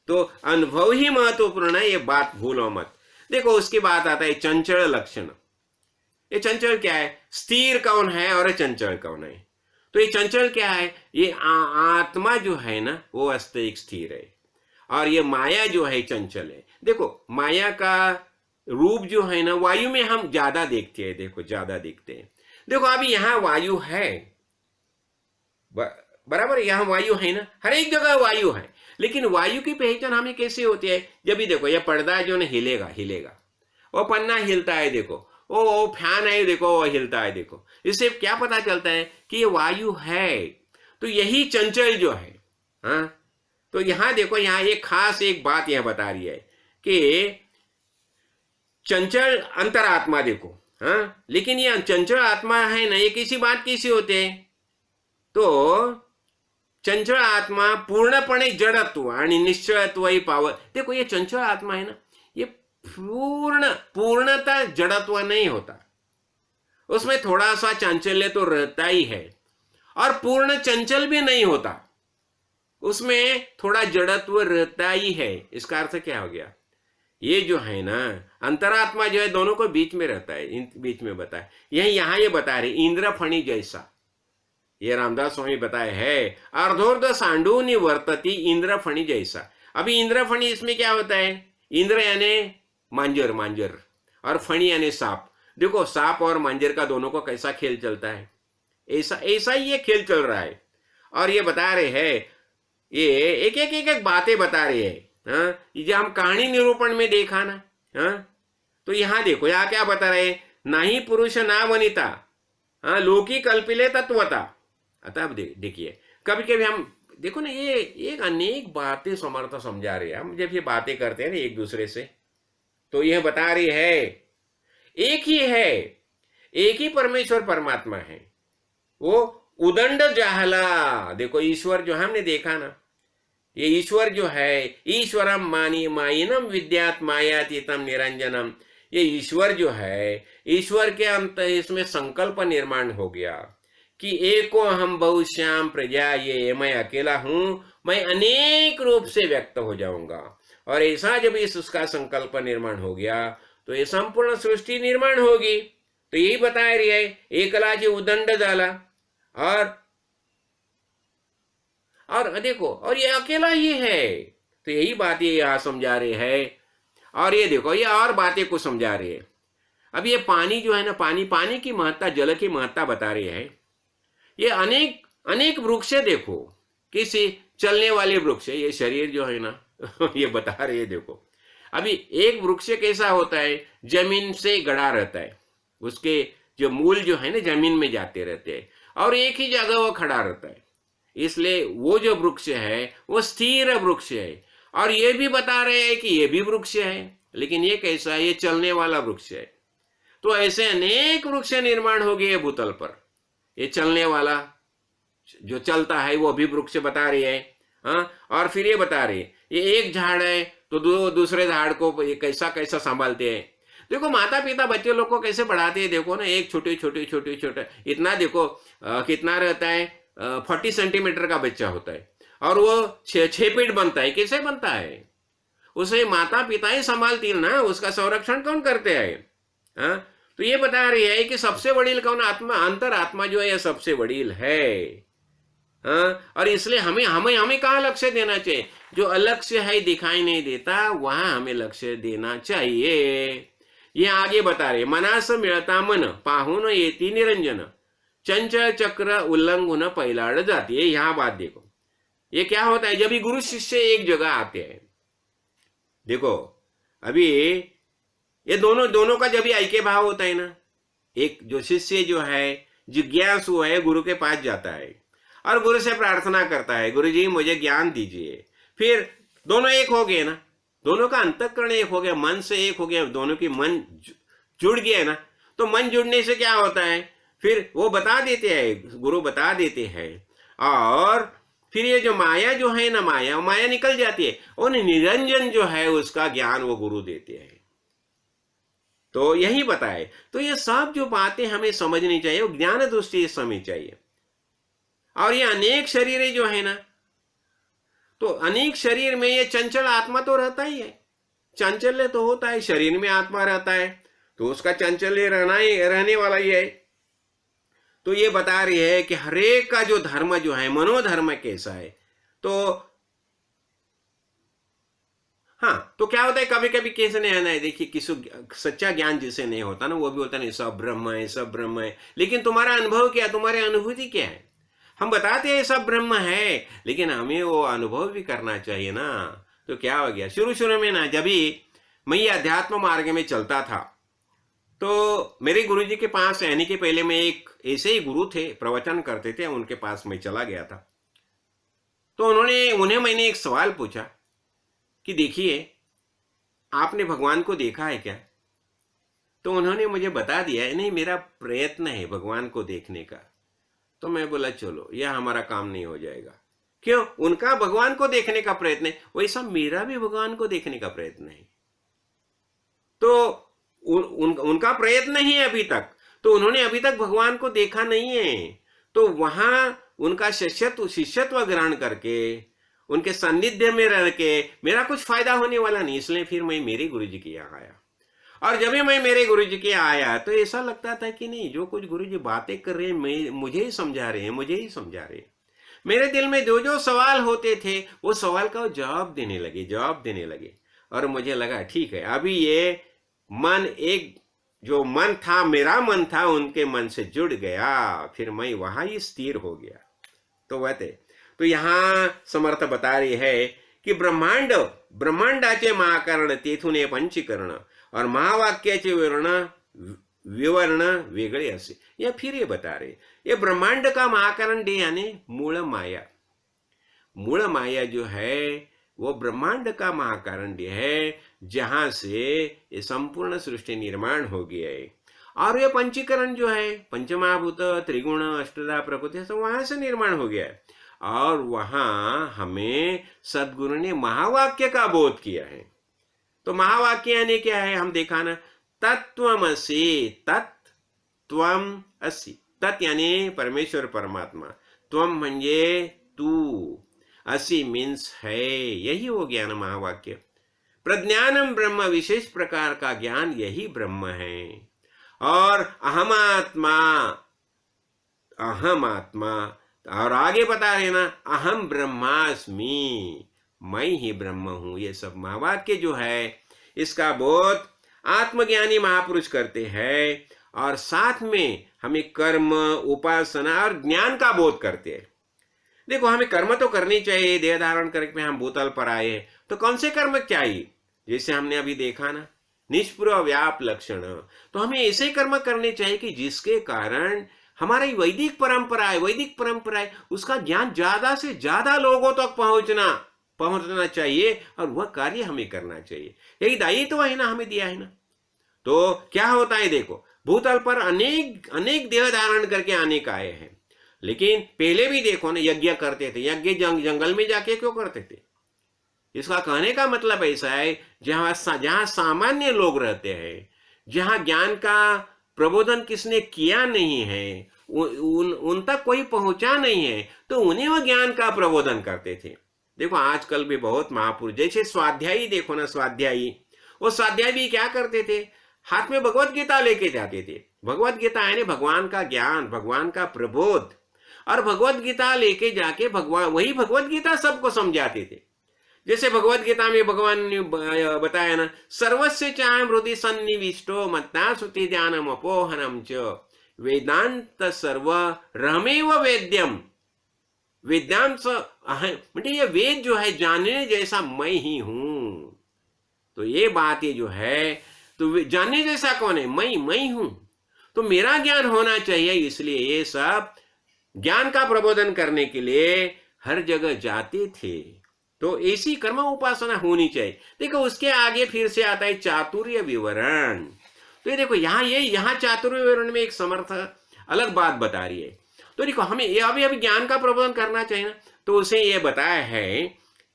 Speaker 1: तो अनुभव ही महत्वपूर्ण है, ये बात भूलो मत। देखो उसकी बात आता है चंचल लक्षण। ये चंचल क्या है, स्थिर कौन है और चंचल कौन है? तो ये चंचल क्या है, ये आत्मा जो है ना वो वास्तविक स्थिर है, और ये माया जो है चंचल है। देखो माया का रूप जो है ना वायु में हम ज्यादा देखते हैं, देखो ज्यादा दिखते हैं। देखो अभी यहाँ वायु है, बराबर, यहाँ वायु है ना, हर एक जगह वायु है, लेकिन वायु की पहचान हमें कैसे होती है? जब भी देखो ये पर्दा जो है हिलेगा हिलेगा, वो पन्ना हिलता है, देखो वो फैन है, देखो वो हिलता है, देखो इससे क्या पता चलता है कि ये वायु है। तो यही चंचल जो है। हाँ, तो यहाँ देखो, यहाँ एक खास एक बात यह बता रही है कि चंचल अंतरात्मा देखो। हाँ, लेकिन ये चंचल आत्मा है ना, ये किसी बात कैसी होते हैं? तो चंचल आत्मा पूर्णपणे जड़त्व आणि निश्चयत्व ही पावर। देखो ये चंचल आत्मा है ना, ये पूर्णता जड़त्व नहीं होता, उसमें थोड़ा सा चांचल्य तो रहता ही है, और पूर्ण चंचल भी नहीं होता, उसमें थोड़ा जड़त्व रहता ही है। इसका अर्थ क्या हो गया, ये जो है ना अंतरात्मा जो है दोनों को बीच में रहता है, बीच में बताए यहाँ ये बता रहे इंद्र फणी जैसा, ये रामदास स्वामी बताए है अर्धोर्ध सांडूनि वर्तती इंद्र फणी जैसा। अभी इंद्र फणी इसमें क्या होता है, इंद्र यानी मांजर, मांजर, और फणी यानी सांप। देखो सांप और मांजर का दोनों को कैसा खेल चलता है, ऐसा ही ये खेल चल रहा है। और ये बता रहे हैं, ये एक बातें बता रहे हैं। हाँ, ये जो हम कहानी निरूपण में देखा ना, हाँ, तो यहाँ देखो यहाँ क्या बता रहे, ना ही पुरुष ना वनिता, हाँ, लोकी कल्पिले तत्वता। अतः अब देखिए कभी कभी हम देखो ना, ये एक अनेक बातें समर्थ समझा रहे हैं। हम जब ये बातें करते हैं ना एक दूसरे से, तो यह बता रही है एक ही है, एक ही परमेश्वर परमात्मा है, वो उदंड जाहला। देखो ईश्वर जो हमने देखा ना, ये ईश्वर जो है, ईश्वरम मानी माइनम विद्यात मायातीतम निरंजनम। ये ईश्वर जो है, ईश्वर के अंत इसमें संकल्प निर्माण हो गया कि एको हम बहुश्याम प्रजा, ये मैं अकेला हूं, मैं अनेक रूप से व्यक्त हो जाऊंगा। और ऐसा जब इस उसका संकल्प निर्माण हो गया तो ये संपूर्ण सृष्टि निर्माण होगी। तो यही बता रही है एकला जी उदंड जाला, और देखो और ये अकेला ही है। तो यही बात ये यहाँ समझा रहे हैं। और ये देखो ये और बातें को समझा रहे हैं। अब ये पानी जो है ना, पानी की महत्ता, जल की महत्ता बता रहे हैं। ये अनेक वृक्ष देखो, किसी चलने वाले वृक्ष है, ये शरीर जो है ना ये बता रहे हैं। देखो अभी एक वृक्ष कैसा होता है, जमीन से गड़ा रहता है, उसके जो मूल जो है ना जमीन में जाते रहते हैं और एक ही जगह वो खड़ा रहता है, इसलिए वो जो वृक्ष है वो स्थिर वृक्ष है। और ये भी बता रहे हैं कि ये भी वृक्ष है, लेकिन ये कैसा है, ये चलने वाला वृक्ष है। तो ऐसे अनेक वृक्ष निर्माण हो गए भूतल पर। ये चलने वाला जो चलता है वो भी वृक्ष बता रही है। हाँ, और फिर ये बता रही है ये एक झाड़ है तो दूसरे झाड़ को ये कैसा कैसा संभालते हैं। देखो माता पिता बच्चे लोग को कैसे बढ़ाते हैं, देखो ना, एक छोटे छोटे छोटे छोटे इतना देखो कितना रहता है, 40 सेंटीमीटर का बच्चा होता है और वो 6 फीट बनता है। कैसे बनता है, उसे माता पिता ही संभालती है ना, उसका संरक्षण कौन करते हैं। हाँ, तो ये बता रही है कि सबसे बड़ी कौन, आत्मा, अंतर आत्मा जो है ये सबसे बड़ी है। हाँ, और इसलिए हमें हमें हमें कहाँ लक्ष्य देना चाहिए, जो अलक्ष्य है दिखाई नहीं देता वहां हमें लक्ष्य देना चाहिए। ये आगे बता रहे, मनास मिळता मन पाहून येती निरंजन चंचल चक्र उल्लंघन पैलाड़ जाती है। यहां बात देखो, ये क्या होता है जब भी गुरु शिष्य एक जगह आते हैं। देखो अभी ये दोनों का जब भी ऐक्य भाव होता है ना, एक जो शिष्य जो है जिज्ञासु है गुरु के पास जाता है और गुरु से प्रार्थना करता है, गुरु जी मुझे ज्ञान दीजिए। फिर दोनों एक हो गए ना, दोनों का अंतःकरण एक हो गया, मन से एक हो गया, दोनों की मन जुड़ गया ना। तो मन जुड़ने से क्या होता है, फिर वो बता देते हैं, गुरु बता देते हैं और फिर ये जो माया जो है ना, माया निकल जाती है और निरंजन जो है उसका ज्ञान वो गुरु देते हैं। तो यही बताए। तो ये सब जो बातें हमें समझनी चाहिए वो ज्ञान दृष्टि से समझनी चाहिए। और ये अनेक शरीरें जो है ना, तो अनेक शरीर में ये चंचल आत्मा तो रहता ही है, चंचल्य तो होता है, शरीर में आत्मा रहता है तो उसका चंचल्य रहने वाला ही है। तो ये बता रही है कि हरेक का जो धर्म जो है, मनोधर्म कैसा है। तो हाँ, तो क्या होता है कभी कभी कैसे नहीं आना है, देखिए किसी सच्चा ज्ञान जिसे नहीं होता ना, वो भी होता नहीं सब ब्रह्म है सब ब्रह्म है, लेकिन तुम्हारा अनुभव क्या, तुम्हारी अनुभूति क्या है। हम बताते हैं सब ब्रह्म है, लेकिन हमें वो अनुभव भी करना चाहिए ना। तो क्या हो गया, शुरू में ना जब भी मैं ये अध्यात्म मार्ग में चलता था तो मेरे गुरुजी के पास आने के पहले मैं एक ऐसे ही गुरु थे, प्रवचन करते थे, उनके पास मैं चला गया था। तो उन्हें मैंने एक सवाल पूछा कि देखिए आपने भगवान को देखा है क्या। तो उन्होंने मुझे बता दिया नहीं, मेरा प्रयत्न है भगवान को देखने का। तो मैं बोला चलो यह हमारा काम नहीं हो जाएगा। क्यों, उनका भगवान को देखने का प्रयत्न है, वैसा मेरा भी भगवान को देखने का प्रयत्न है। तो उनका प्रयत्न ही है अभी तक, तो उन्होंने अभी तक भगवान को देखा नहीं है। तो वहां उनका शिष्यत्व ग्रहण करके उनके सान्निध्य में रह के मेरा कुछ फायदा होने वाला नहीं, इसलिए फिर मैं मेरे गुरुजी के यहाँ आया। और जब भी मैं मेरे गुरुजी के आया तो ऐसा लगता था कि नहीं, जो कुछ गुरुजी बातें कर रहे हैं मुझे ही समझा रहे हैं। मेरे दिल में जो जो सवाल होते थे वो सवाल का जवाब देने लगे। और मुझे लगा ठीक है, अभी ये मन, एक जो मन था, मेरा मन था, उनके मन से जुड़ गया, फिर मैं वहां ही स्थिर हो गया। तो यहाँ समर्थ बता रही है की ब्रह्मांडाचे महाकारण तेथून हे पंचीकरण और महावाक्याचे विवरण वेगळे असे। या फिर ये बता रहे, ये ब्रह्मांड का महाकारण डे यानी मूल माया जो है वो ब्रह्मांड का महाकारण डे है, जहां से ये संपूर्ण सृष्टि निर्माण हो गया है। और ये पंचीकरण जो है, पंचमहाभूत, त्रिगुण, अष्टधा प्रकृति, सब वहां से निर्माण हो गया है। और वहां हमें सदगुरु ने महावाक्य का बोध किया है। तो महावाक्य यानी क्या है, हम देखा ना, तत्त्वमसि, तत्त्वम असि, तत् यानी परमेश्वर परमात्मा, त्वम म्हणजे तू, असि मीन्स है, यही हो गया ना महावाक्य। प्रज्ञानम ब्रह्म, विशेष प्रकार का ज्ञान यही ब्रह्म है। और अहम आत्मा, और आगे बता रहे ना, अहम ब्रह्मास्मि, मैं ही ब्रह्म हूं। ये सब महावाक्य जो है इसका बोध आत्मज्ञानी महापुरुष करते हैं और साथ में हमें कर्म, उपासना और ज्ञान का बोध करते हैं। देखो हमें कर्म तो करनी चाहिए, देह धारण करके हम भूतल पर आए हैं, तो कौन से कर्म चाहिए? जैसे हमने अभी देखा ना, निष्प्रभ व्याप लक्षण, तो हमें ऐसे कर्म करने चाहिए कि जिसके कारण हमारी वैदिक परंपरा है उसका ज्ञान ज्यादा से ज्यादा लोगों तक पहुंचना चाहिए, और वह कार्य हमें करना चाहिए। यही दायित्व है ना, हमें दिया है ना। तो क्या होता है देखो, भूतल पर अनेक अनेक देह धारण करके आने का आए हैं, लेकिन पहले भी देखो ना, यज्ञ करते थे। यज्ञ जंगल में जाके क्यों करते थे? इसका कहने का मतलब ऐसा है, जहां सामान्य लोग रहते हैं, जहां ज्ञान का प्रबोधन किसने किया नहीं है, उन तक कोई पहुंचा नहीं है, तो उन्हें वह ज्ञान का प्रबोधन करते थे। देखो आजकल भी बहुत महापुरुष, जैसे स्वाध्यायी देखो ना, स्वाध्यायी, वो स्वाध्याय भी क्या करते थे? हाथ में भगवत गीता लेके जाते थे। भगवत गीता यानी भगवान का ज्ञान, भगवान का प्रबोध, और भगवत गीता लेके जाके वही भगवत गीता सबको समझाते थे। जैसे भगवत गीता में भगवान ने बताया ना, सर्वस्य चाह हृदय सन्निविष्टो मत्ता श्रुति ध्यानम अपोहनम च वेदांत सर्व रहमेव वेद्यम। वेदांत मतलब ये वेद जो है, जानने जैसा मैं ही हूं। तो ये बात ये जो है, तो जानने जैसा कौन है? मैं हूं। तो मेरा ज्ञान होना चाहिए, इसलिए ये सब ज्ञान का प्रबोधन करने के लिए हर जगह जाते थे। तो ऐसी कर्म उपासना होनी चाहिए। देखो उसके आगे फिर से आता है चातुर्य विवरण। तो ये देखो यहाँ चातुर्य विवरण में एक समर्थ अलग बात बता रही है। तो देखो हमें ये अभी ज्ञान का प्रबोधन करना चाहिए ना, तो उसे ये बताया है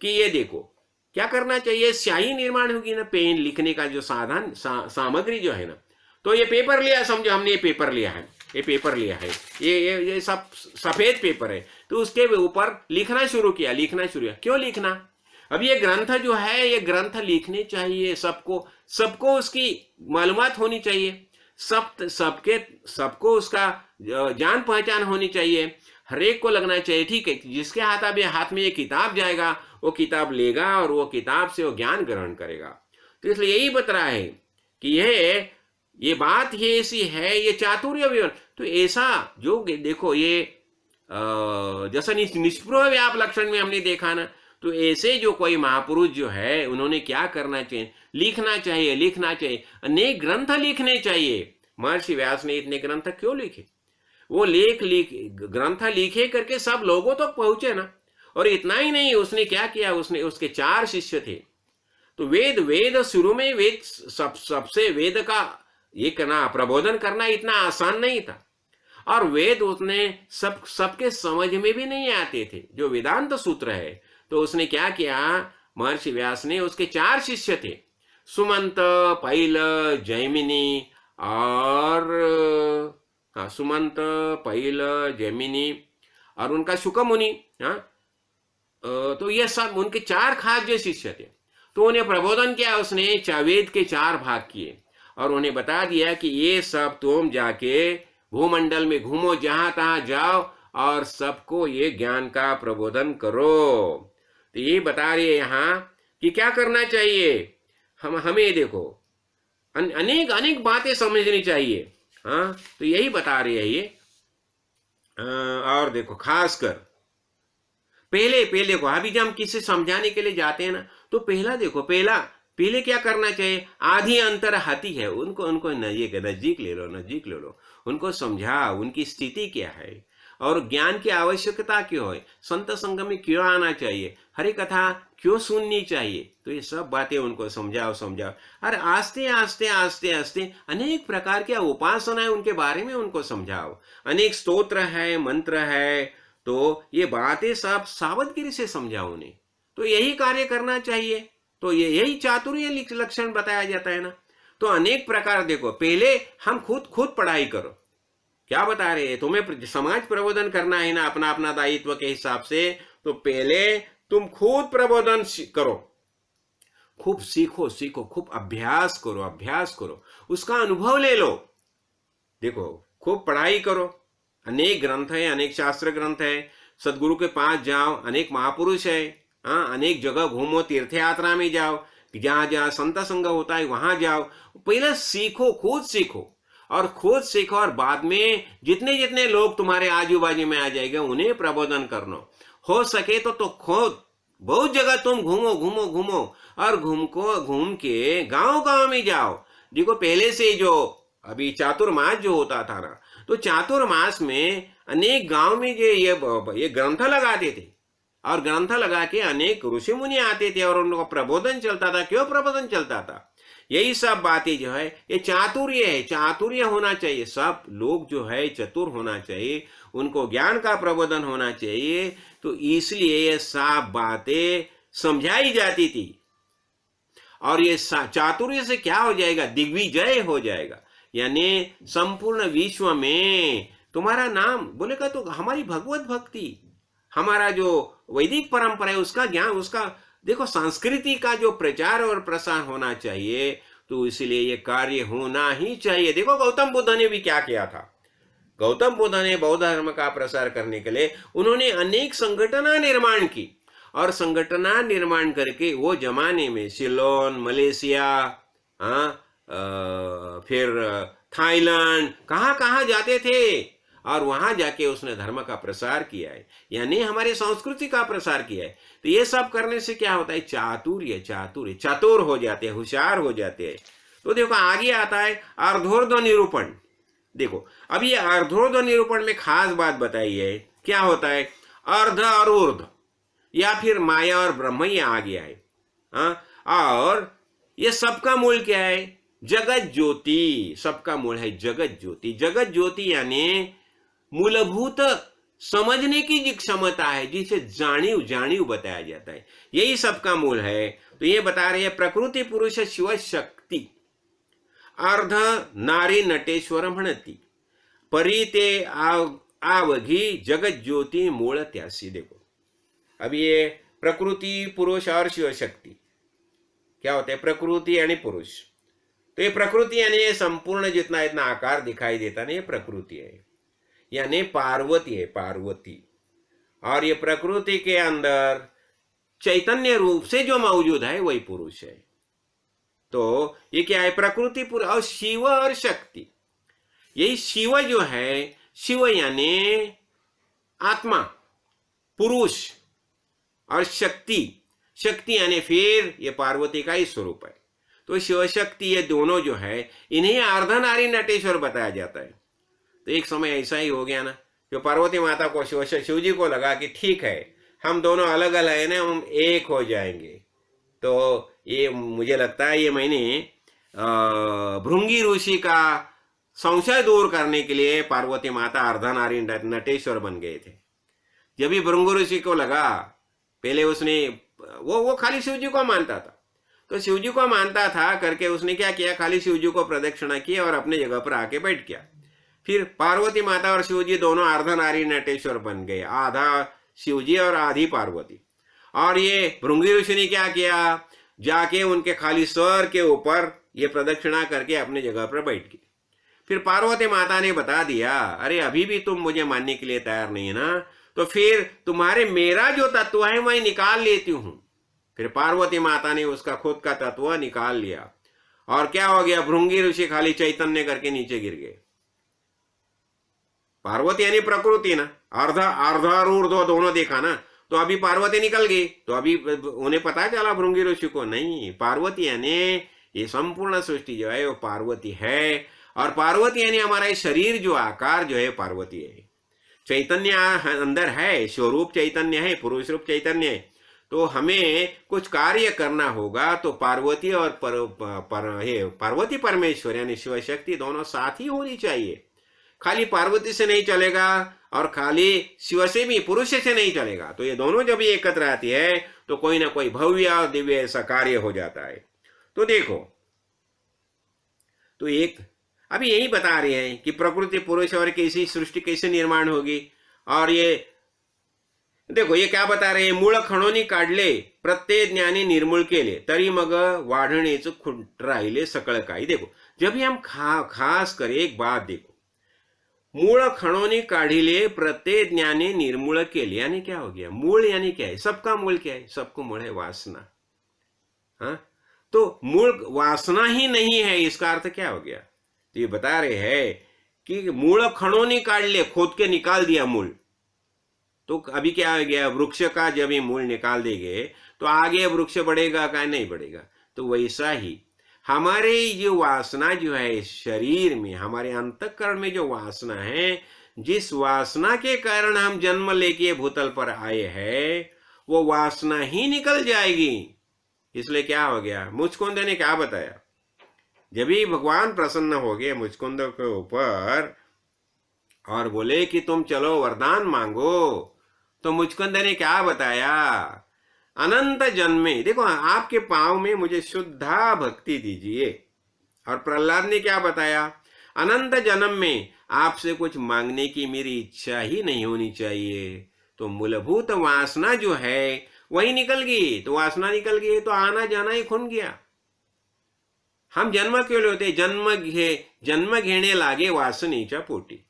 Speaker 1: कि ये देखो क्या करना चाहिए। स्याही निर्माण होगी ना, पेन लिखने का जो साधन सामग्री जो है ना, तो ये पेपर लिया, समझो हमने ये पेपर लिया है, ये सब सफेद पेपर है, तो उसके ऊपर लिखना शुरू किया। क्यों लिखना? अब ये ग्रंथ जो है, ये ग्रंथ लिखने चाहिए, सबको उसकी मालूमात होनी चाहिए, सबको उसका जान पहचान होनी चाहिए, हर एक को लगना चाहिए। ठीक है, जिसके हाथ में ये किताब जाएगा, वो किताब लेगा और वो किताब से वो ज्ञान ग्रहण करेगा। तो इसलिए यही बता रहा है कि ये बात ये ऐसी है, ये चातुर्य विवरण। तो ऐसा जो देखो ये जैसा निष्प्रभ व्याप लक्षण में हमने देखा ना, तो ऐसे जो कोई महापुरुष जो है, उन्होंने क्या करना चाहिए? लिखना चाहिए। अनेक ग्रंथ लिखने चाहिए। महर्षि व्यास ने इतने ग्रंथ क्यों लिखे? वो ग्रंथ लिखे करके सब लोगों तक पहुंचे ना। और इतना ही नहीं, उसने क्या किया, उसके 4 शिष्य थे। तो वेद शुरू में सबसे वेद का ये करना, प्रबोधन करना इतना आसान नहीं था, और वेद उसने सबके समझ में भी नहीं आते थे, जो वेदांत सूत्र है। तो उसने क्या किया, महर्षि व्यास ने, उसके 4 शिष्य थे, सुमंत, पैल, जैमिनी और उनका शुकमुनि। तो ये सब उनके 4 खास जो शिष्य थे। तो उन्हें प्रबोधन किया उसने, वेद के 4 भाग किए, और उन्हें बता दिया कि ये सब तुम जाके भूमंडल में घूमो, जहां तहां जाओ, और सबको ये ज्ञान का प्रबोधन करो। तो ये बता रही है यहाँ कि क्या करना चाहिए। हमें देखो अनेक बातें समझनी चाहिए। हाँ, तो यही बता रही है ये। और देखो खासकर पहले देखो, अभी जब हम किसी समझाने के लिए जाते हैं ना, तो पहले क्या करना चाहिए? आधी अंतर हाथी है, उनको नजदीक ले लो, उनको समझाओ उनकी स्थिति क्या है और ज्ञान की आवश्यकता क्यों है, संत संग में क्यों आना चाहिए, हरि कथा क्यों सुननी चाहिए। तो ये सब बातें उनको समझाओ। और आस्ते अनेक प्रकार की उपासना है, उनके बारे में उनको समझाओ। अनेक स्तोत्र है, मंत्र है, तो ये बातें सब सावधगिरी से समझाओ उन्हें। तो यही कार्य करना चाहिए। तो यही चातुर्य लक्षण बताया जाता है ना। तो अनेक प्रकार, देखो पहले हम खुद पढ़ाई करो। क्या बता रहे हैं? तुम्हें समाज प्रबोधन करना है ना, अपना दायित्व के हिसाब से। तो पहले तुम खुद प्रबोधन करो, खूब सीखो, खूब अभ्यास करो, उसका अनुभव ले लो। देखो खूब पढ़ाई करो, अनेक ग्रंथ है, अनेक शास्त्र ग्रंथ है, सदगुरु के पास जाओ, अनेक महापुरुष है। अनेक जगह घूमो, तीर्थ यात्रा में जाओ, जहां संत संग होता है वहां जाओ। पहले सीखो, खुद सीखो, और बाद में जितने लोग तुम्हारे आजू बाजू में आ जाएंगे उन्हें प्रबोधन करना। हो सके तो खोद, बहुत जगह तुम घूमो घूमो घूमो और घूम के गांव में जाओ। देखो पहले से जो अभी चातुर्मास जो होता था ना, तो चातुर्मास में अनेक गांव में ये ग्रंथ लगाते थे और ग्रंथ लगा के अनेक ऋषि मुनि आते थे और उनका प्रबोधन चलता था। क्यों प्रबोधन चलता था? यही सब बातें जो है ये चातुर्य है, चातुर्य होना चाहिए। सब लोग जो है चतुर होना चाहिए, उनको ज्ञान का प्रबोधन होना चाहिए। तो इसलिए ये सब बातें समझाई जाती थी और ये चातुर्य से क्या हो जाएगा? दिग्विजय हो जाएगा, यानी संपूर्ण विश्व में तुम्हारा नाम बोलेगा। तो हमारी भगवत भक्ति, हमारा जो वैदिक परंपरा है उसका ज्ञान, उसका देखो संस्कृति का जो प्रचार और प्रसार होना चाहिए, तो इसलिए ये कार्य होना ही चाहिए। देखो गौतम बुद्ध ने भी क्या किया था। गौतम बुद्ध ने बौद्ध धर्म का प्रसार करने के लिए उन्होंने अनेक संगठना निर्माण की और संगठना निर्माण करके वो जमाने में सिलोन, मलेशिया, फिर थाईलैंड, कहाँ कहाँ जाते थे और वहां जाके उसने धर्म का प्रसार किया है, यानी हमारी संस्कृति का प्रसार किया है। तो ये सब करने से क्या होता है? चातुर्य, चातुर्य, चतुर हो जाते हैं, होशियार हो जाते हैं। तो देखो आगे आता है अर्धोर्ध्व निरूपण। देखो अब ये अर्धोर्ध्व निरूपण में खास बात बताई है। क्या होता है? अर्ध और ऊर्ध्व या फिर माया और ब्रह्म ये आ गया है। और ये सबका मूल क्या है? जगत ज्योति। सबका मूल है जगत ज्योति। जगत ज्योति यानी मूलभूत समझने की जो क्षमता है, जिसे जानिव बताया जाता है, यही सबका मूल है। तो ये बता रहे हैं प्रकृति पुरुष शिव शक्ति अर्ध नारी नटेश्वर म्हणती परिते आवघी जगत ज्योति मूल त्यासी। देखो अब ये प्रकृति पुरुष और शिव शक्ति क्या होता है? प्रकृति यानी पुरुष। तो ये प्रकृति यानी ये संपूर्ण जितना इतना आकार दिखाई देता ना, ये प्रकृति है, यानी पार्वती है, पार्वती। और ये प्रकृति के अंदर चैतन्य रूप से जो मौजूद है वही पुरुष है। तो ये क्या है? प्रकृति पुरुष और शिव और शक्ति। यही शिव जो है, शिव यानी आत्मा, पुरुष, और शक्ति, शक्ति यानी फिर ये पार्वती का ही स्वरूप है। तो शिव शक्ति ये दोनों जो है, इन्हें अर्धनारी नटेश्वर बताया जाता है। तो एक समय ऐसा ही हो गया ना, जो पार्वती माता को शिव जी को लगा कि ठीक है हम दोनों अलग अलग है ना, हम एक हो जाएंगे। तो ये मुझे लगता है ये मैंने भृंगी ऋषि का संशय दूर करने के लिए पार्वती माता अर्धनारी नटेश्वर बन गए थे। जब भी भृंगी ऋषि को लगा, पहले उसने वो खाली शिव जी को मानता था, तो शिव जी को मानता था करके उसने क्या किया? खाली शिव जी को प्रदक्षिणा की और अपने जगह पर आके बैठ गया। फिर पार्वती माता और शिव जी दोनों अर्धनारी नटेश्वर बन गए, आधा शिव जी और आधी पार्वती। और ये भृंगी ऋषि ने क्या किया? जाके उनके खाली सर के ऊपर ये प्रदक्षिणा करके अपने जगह पर बैठ गए। फिर पार्वती माता ने बता दिया, अरे अभी भी तुम मुझे मानने के लिए तैयार नहीं है ना, तो फिर तुम्हारे मेरा जो तत्व है मैं निकाल लेती हूं। फिर पार्वती माता ने उसका खुद का तत्व निकाल लिया और क्या हो गया? भृंगी ऋषि खाली चैतन्य करके नीचे गिर गए। पार्वती यानी प्रकृति ना, अर्ध और ऊर्ध्व दोनों देखा ना, तो अभी पार्वती निकल गई। तो अभी उन्हें पता चला भृंगी ऋषि को, नहीं, पार्वती यानी ये संपूर्ण सृष्टि जो है वो पार्वती है। और पार्वती यानी हमारा शरीर जो आकार जो है पार्वती है। चैतन्य अंदर है, स्वरूप चैतन्य है, पुरुष रूप चैतन्य है। तो हमें कुछ कार्य करना होगा तो पार्वती और पार्वती परमेश्वर यानी शिव शक्ति दोनों साथ ही होनी चाहिए। खाली पार्वती से नहीं चलेगा और खाली शिव से भी, पुरुष से नहीं चलेगा। तो ये दोनों जब ये एकत्र आती है तो कोई ना कोई भव्य और दिव्य ऐसा कार्य हो जाता है। तो देखो, तो एक अभी यही बता रहे हैं कि प्रकृति पुरुष और कैसी सृष्टि कैसे निर्माण होगी। और ये देखो ये क्या बता रहे हैं? मूळ खणोनी काढले प्रत्यय ज्ञानी निर्मूळ केले तरी मग वाढणेच खुंट राहिले सकळ काही। देखो जब भी हम खास कर एक बात देखो, मूळ खणोनी काढिले प्रत्यय ज्ञानी निर्मूळ केले यानी क्या हो गया? मूल यानी क्या है? सबका मूल क्या है? सबको मूल है वासना। हाँ, तो मूल वासना ही नहीं है, इसका अर्थ क्या हो गया? तो ये बता रहे हैं कि मूल खणोनी काढले, खोद के निकाल दिया मूल, तो अभी क्या हो गया, वृक्ष का जब ये मूल निकाल देंगे तो आगे वृक्ष बढ़ेगा क्या, नहीं बढ़ेगा। तो वैसा ही हमारे जो वासना जो है शरीर में, हमारे अंतःकरण में जो वासना है, जिस वासना के कारण हम जन्म लेके भूतल पर आए हैं, वो वासना ही निकल जाएगी। इसलिए क्या हो गया, मुचकुंद ने क्या बताया, जब भी भगवान प्रसन्न हो गए मुचकुंद के ऊपर और बोले कि तुम चलो वरदान मांगो, तो मुचकुंद ने क्या बताया, अनंत जन्मे, देखो आपके पांव में मुझे शुद्धा भक्ति दीजिए। और प्रहलाद ने क्या बताया, अनंत जन्म में आपसे कुछ मांगने की मेरी इच्छा ही नहीं होनी चाहिए। तो मूलभूत वासना जो है वही निकल गई। तो वासना निकल गई तो आना जाना ही खुन गया। हम जन्म क्यों लेते, जन्म घेणे लागे वासनेच्या पोटी,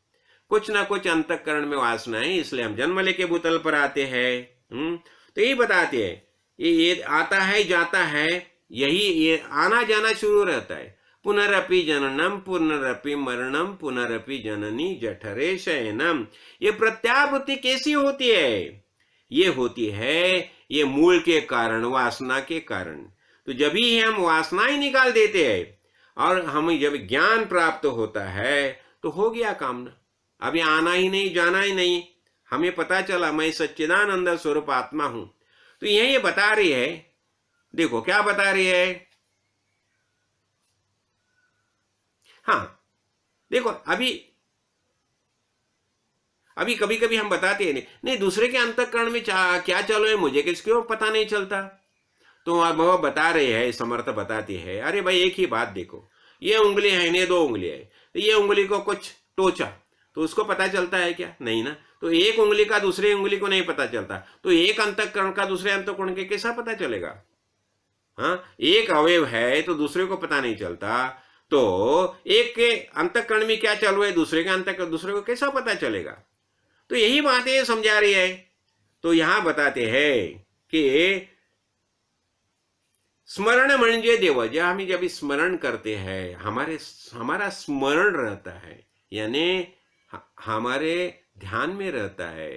Speaker 1: कुछ ना कुछ अंतःकरण में वासना है, इसलिए हम जन्म लेके भूतल पर आते हैं। तो यही बताते हैं, ये आता है जाता है, यही ये आना जाना शुरू रहता है। पुनरपि जननम पुनरपि मरणम पुनरपि जननी जठरे शयनम। ये प्रत्यावृत्ति कैसी होती है, ये होती है ये मूल के कारण, वासना के कारण। तो जब ही हम वासना ही निकाल देते हैं और हमें जब ज्ञान प्राप्त होता है तो हो गया कामना, अभी आना ही नहीं जाना ही नहीं, हमें पता चला मैं सच्चिदानंद स्वरूप आत्मा हूं। तो यही ये बता रही है, देखो क्या बता रही है, हाँ देखो अभी कभी कभी हम बताते हैं नहीं दूसरे के अंतःकरण में क्या चालू है मुझे क्यों पता नहीं चलता। तो वो बता रहे हैं, समर्थ बताती है, अरे भाई एक ही बात देखो, ये उंगली है ने 2 उंगली है, तो ये उंगली को कुछ टोचा तो उसको पता चलता है क्या, नहीं ना। तो एक उंगली का दूसरे उंगली को नहीं पता चलता, तो एक अंतःकरण का दूसरे अंतःकरण के कैसा पता चलेगा। हाँ, एक अवयव है तो दूसरे को पता नहीं चलता, तो एक के अंतःकरण में क्या चालू है दूसरे का अंतःकरण दूसरे को कैसा पता चलेगा। तो यही बातें समझा रही है। तो यहां बताते हैं कि स्मरण म्हणजे देव, जब हम जब स्मरण करते हैं हमारा स्मरण रहता है, यानी हमारे ध्यान में रहता है।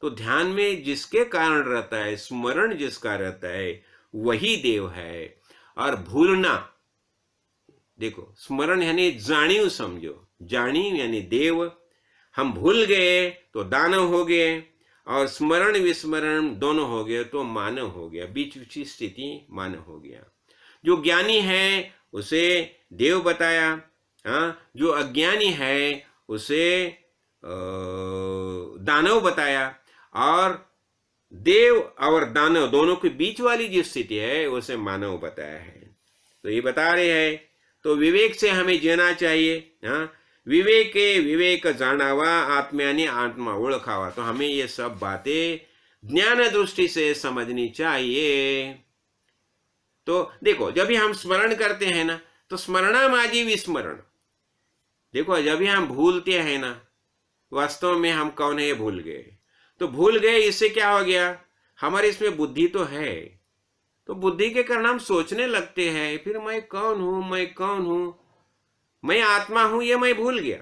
Speaker 1: तो ध्यान में जिसके कारण रहता है, स्मरण जिसका रहता है वही देव है। और भूलना, देखो स्मरण यानी जानियो समझो, जानी यानी देव, हम भूल गए तो दानव हो गए, और स्मरण विस्मरण दोनों हो गए तो मानव हो गया, बीच बीच की स्थिति मानव हो गया। जो ज्ञानी है उसे देव बताया, हाँ, जो अज्ञानी है उसे दानव बताया, और देव और दानव दोनों के बीच वाली जो स्थिति है उसे मानव बताया है। तो ये बता रहे हैं, तो विवेक से हमें जीना चाहिए। हाँ, विवेके विवेक जानावा, आत्म्यानी आत्मा ओळखावा। तो हमें ये सब बातें ज्ञान दृष्टि से समझनी चाहिए। तो देखो जब भी हम स्मरण करते हैं ना, तो स्मरणामाजी विस्मरण, देखो जब भी हम भूलते हैं ना, वास्तव में हम कौन है ये भूल गए। तो भूल गए, इससे क्या हो गया, हमारे इसमें बुद्धि तो है, तो बुद्धि के कारण हम सोचने लगते हैं, फिर मैं कौन हूं, मैं कौन हूं, मैं आत्मा हूं, ये मैं भूल गया।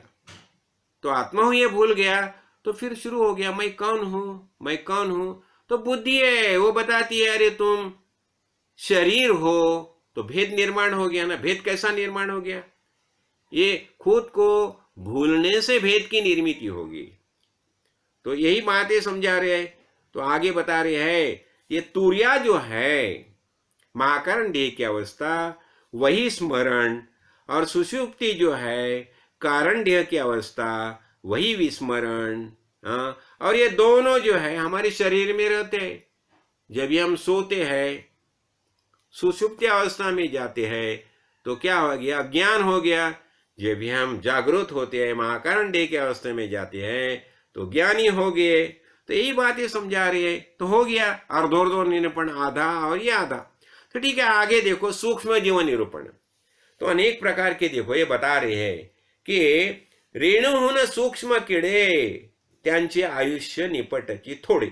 Speaker 1: तो आत्मा हूं ये भूल गया, तो फिर शुरू हो गया मैं कौन हूं, मैं कौन हूं। तो बुद्धि है वो बताती है अरे तुम शरीर हो, तो भेद निर्माण हो गया ना। भेद कैसा निर्माण हो गया, ये खुद को भूलने से भेद की निर्मिति होगी। तो यही बातें समझा रहे हैं। तो आगे बता रहे हैं, ये तुर्या जो है महाकरण देह की अवस्था, वही स्मरण, और सुषुप्ति जो है कारण देह की अवस्था, वही विस्मरण। हाँ, और ये दोनों जो है हमारे शरीर में रहते हैं। जब भी हम सोते हैं, सुषुप्ति अवस्था में जाते हैं, तो क्या हो गया, ज्ञान हो गया। जब भी हम जागृत होते हैं, महाकरण देह की अवस्था में जाते हैं, तो ज्ञानी हो गए। तो यही बातें समझा रही है। तो हो गया अर्धोर्धो निरूपण आधा, और ये आधा। तो ठीक है, आगे देखो सूक्ष्म जीव निरूपण। तो अनेक प्रकार के देखो ये बता रहे हैं कि रेणुहून सूक्ष्म किडे त्यांचे आयुष्य निपटची थोडे,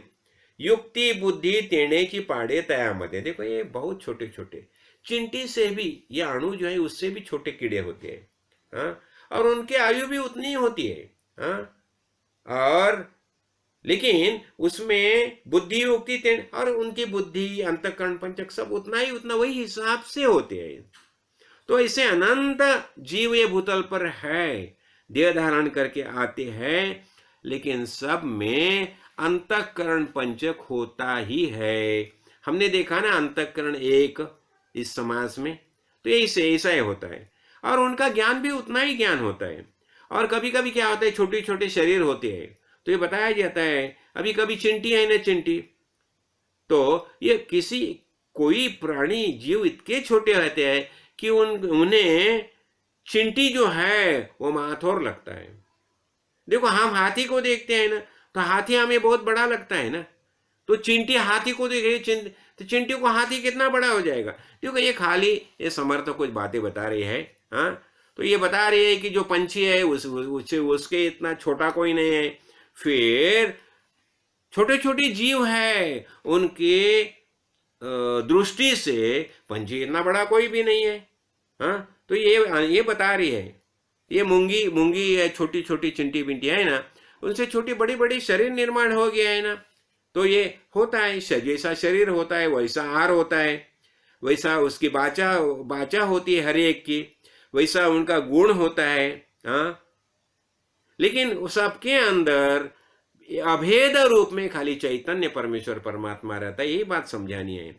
Speaker 1: युक्ति बुद्धि तेण्याची पाडे तयामध्ये। देखो ये बहुत छोटे छोटे, चिंटी से भी ये अणु जो है उससे भी छोटे कीड़े होते हैं। हाँ, और उनकी आयु भी उतनी ही होती है। हाँ, और लेकिन उसमें बुद्धि युक्ति और उनकी बुद्धि अंतःकरण पंचक सब उतना ही उतना वही हिसाब से होते हैं। तो ऐसे अनंत जीव ये भूतल पर है, देह धारण करके आते हैं, लेकिन सब में अंतःकरण पंचक होता ही है। हमने देखा ना अंतःकरण एक इस समाज में, तो ये ऐसा ही होता है और उनका ज्ञान भी उतना ही ज्ञान होता है। और कभी कभी क्या होता है, छोटे छोटे शरीर होते हैं, तो ये बताया जाता है अभी कभी चिंटी है ना चिंटी, तो ये कोई प्राणी जीव इतने छोटे रहते हैं कि उन्हें चिंटी जो है वो माथोर लगता है। देखो हम हाथी को देखते हैं ना, तो हाथी हमें बहुत बड़ा लगता है ना, तो चिंटी हाथी को देखे तो चिंटी को हाथी कितना बड़ा हो जाएगा। देखो ये खाली ये समर्थ कुछ बातें बता रही है। हाँ, तो ये बता रही है कि जो पंछी है उसके इतना छोटा कोई नहीं है। फिर छोटे छोटे जीव है, उनके दृष्टि से पंछी इतना बड़ा कोई भी नहीं है। हाँ, तो ये बता रही है, ये मूंगी है, छोटी छोटी चिंटी बिंटियां है ना, उनसे छोटी बड़ी बड़ी शरीर निर्माण हो गया है ना। तो ये होता है, जैसा शरीर होता है वैसा आहार होता है, वैसा उसकी बाचा होती है हर एक की, वैसा उनका गुण होता है। हाँ, लेकिन सबके अंदर अभेद रूप में खाली चैतन्य परमेश्वर परमात्मा रहता है, यही बात समझानी है।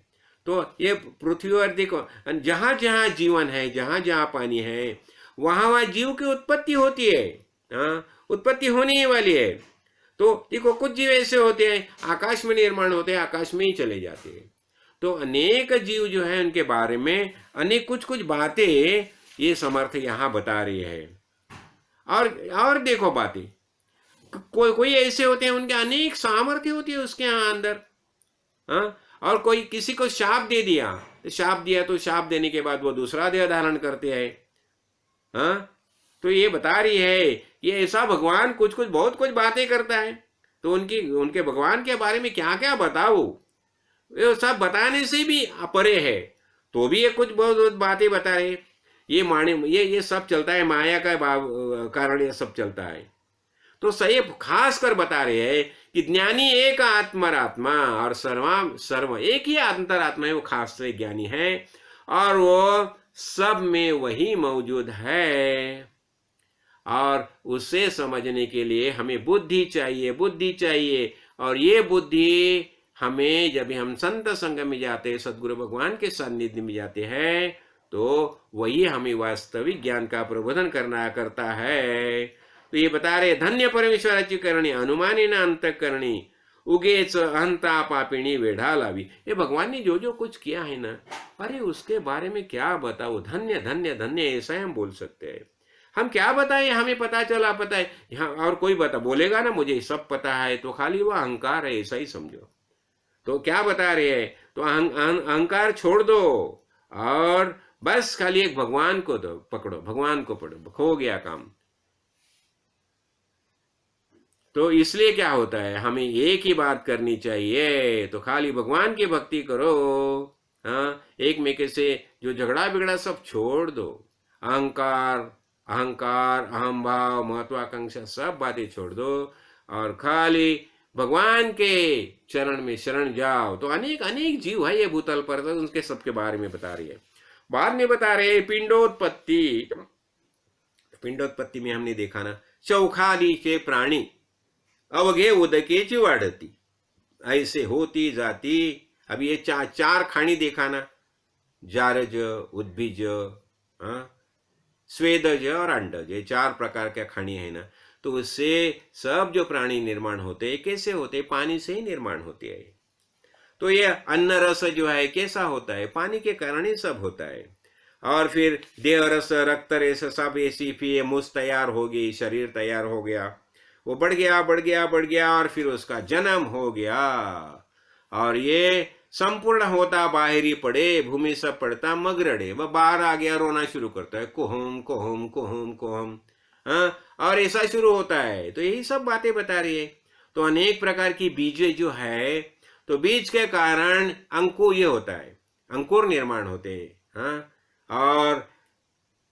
Speaker 1: तो ये पृथ्वी पर देखो, जहां जहां जीवन है, जहां जहां पानी है, वहां वहां जीव की उत्पत्ति होती है। हाँ, उत्पत्ति होने ही वाली है। तो देखो कुछ जीव ऐसे होते हैं आकाश में निर्माण होते हैं, आकाश में ही चले जाते हैं। तो अनेक जीव जो है उनके बारे में अनेक कुछ कुछ बातें ये समर्थ यहाँ बता रही है। और देखो बातें, कोई ऐसे होते हैं उनके अनेक सामर्थ्य होती है उसके यहाँ अंदर। हाँ, और कोई किसी को शाप दे दिया, तो शाप देने के बाद वो दूसरा देह धारण करते हैं। हाँ, तो ये बता रही है ये ऐसा भगवान कुछ कुछ बहुत कुछ बातें करता है। तो उनके भगवान के बारे में क्या क्या बताओ, ये सब बताने से भी अपरे है, तो भी ये कुछ बहुत बहुत बातें बता रहे। ये सब चलता है माया का कारण, ये सब चलता है। तो सही खास कर बता रहे हैं कि ज्ञानी एक आत्मा और सर्व एक ही अंतरात्मा है, वो खास से ज्ञानी है और वो सब में वही मौजूद है। और उसे समझने के लिए हमें बुद्धि चाहिए। और ये बुद्धि हमें जब हम संत संग में जाते हैं, सदगुरु भगवान के सानिध्य में जाते हैं, तो वही हमें वास्तविक ज्ञान का प्रबोधन करता है। तो ये बता रहे धन्य परमेश्वराची करणी अनुमानी न अंतःकरणी उगेच अहंता पापिणी वेढ़ा लावी। ये भगवान ने जो जो कुछ किया है ना, अरे उसके बारे में क्या बताओ, धन्य धन्य धन्य ऐसा हम बोल सकते हैं। हम क्या बताएं, हमें पता है यहाँ, और कोई बोलेगा ना मुझे सब पता है, तो खाली वो अहंकार है, ऐसा ही समझो। तो क्या बता रहे हैं, तो अहंकार छोड़ दो और बस खाली एक भगवान को पकड़ो, भगवान को पकड़ो, हो गया काम। तो इसलिए क्या होता है, हमें एक ही बात करनी चाहिए, तो खाली भगवान की भक्ति करो। हाँ, एक मेके से जो झगड़ा बिगड़ा सब छोड़ दो, अहंकार अहम भाव महत्वाकांक्षा सब बातें छोड़ दो और खाली भगवान के चरण में शरण जाओ। तो अनेक अनेक जीव है ये भूतल पर, तो उनके सबके बारे में बता रही है। बाद में बता रहे पिंडोत्पत्ति में हमने देखा ना, चौखाली के प्राणी अवघे उदकेची वाढती, ऐसे होती जाती। अब ये चार खाणी देखा ना, जारज, उद्भिज, स्वेदज और अंडज, ये चार प्रकार के खाणी है ना। तो उससे सब जो प्राणी निर्माण होते हैं कैसे होते हैं, पानी से ही निर्माण होते हैं। तो ये अन्न रस जो है कैसा होता है, पानी के कारण ही सब होता है। और फिर देह रस रक्त रस सब ऐसी फिर मुझ तैयार हो गई, शरीर तैयार हो गया, वो बढ़ गया और फिर उसका जन्म हो गया। और ये संपूर्ण होता बाहरी पड़े, भूमि सब पड़ता मगरड़े, वह बाहर आ गया, रोना शुरू करता है, कोहम कोहम कोहम कोहम। हाँ, और ऐसा शुरू होता है। तो यही सब बातें बता रही है। तो अनेक प्रकार की बीज जो है, तो बीज के कारण अंकुर ये होता है, अंकुर निर्माण होते हैं। हाँ,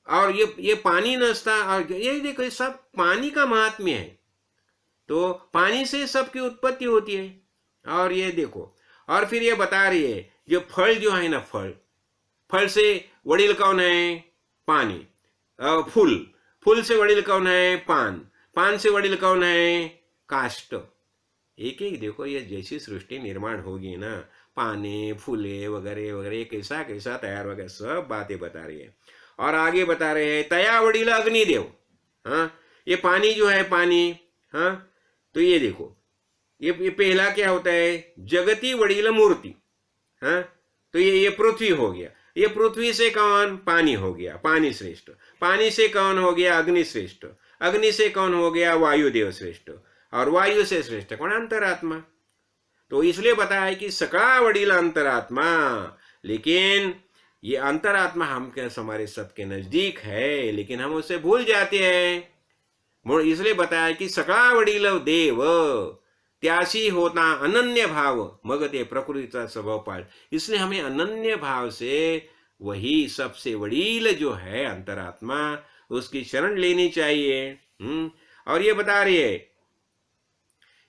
Speaker 1: और ये पानी नसता, और ये देखो ये सब पानी का महात्म्य है। तो पानी से सबकी उत्पत्ति होती है। और ये देखो, और फिर ये बता रही है जो फल जो है ना, फल से वडील कौन है? पानी। फूल, फूल से वडील कौन है? पान से वडील कौन है? काष्ठ। एक एक देखो, ये जैसी सृष्टि निर्माण होगी ना, पानी, फूले वगैरह वगैरह, कैसा कैसा तैयार वगैरह, सब बातें बता रही है। और आगे बता रहे हैं तया वडील अग्निदेव। हाँ, ये पानी जो है, पानी, हाँ, तो ये देखो, ये पहला क्या होता है? जगती वडील मूर्ति। हाँ, तो ये पृथ्वी हो गया। ये पृथ्वी से कौन? पानी हो गया, पानी श्रेष्ठ। पानी से कौन हो गया? अग्नि श्रेष्ठ। अग्नि से कौन हो गया? वायुदेव श्रेष्ठ। और वायु से श्रेष्ठ कौन? अंतरात्मा। तो इसलिए बताया कि सकला वडील अंतरात्मा, लेकिन ये अंतरात्मा हम हमारे सबके नजदीक है, लेकिन हम उसे भूल जाते हैं। इसलिए बताया कि सकला वडील देव त्यासी होता अनन्य भाव, मग ते प्रकृतीचा स्वभाव पाळ। इसलिए हमें अनन्य भाव से वही सबसे वडील जो है अंतरात्मा, उसकी शरण लेनी चाहिए। और ये बता रही है,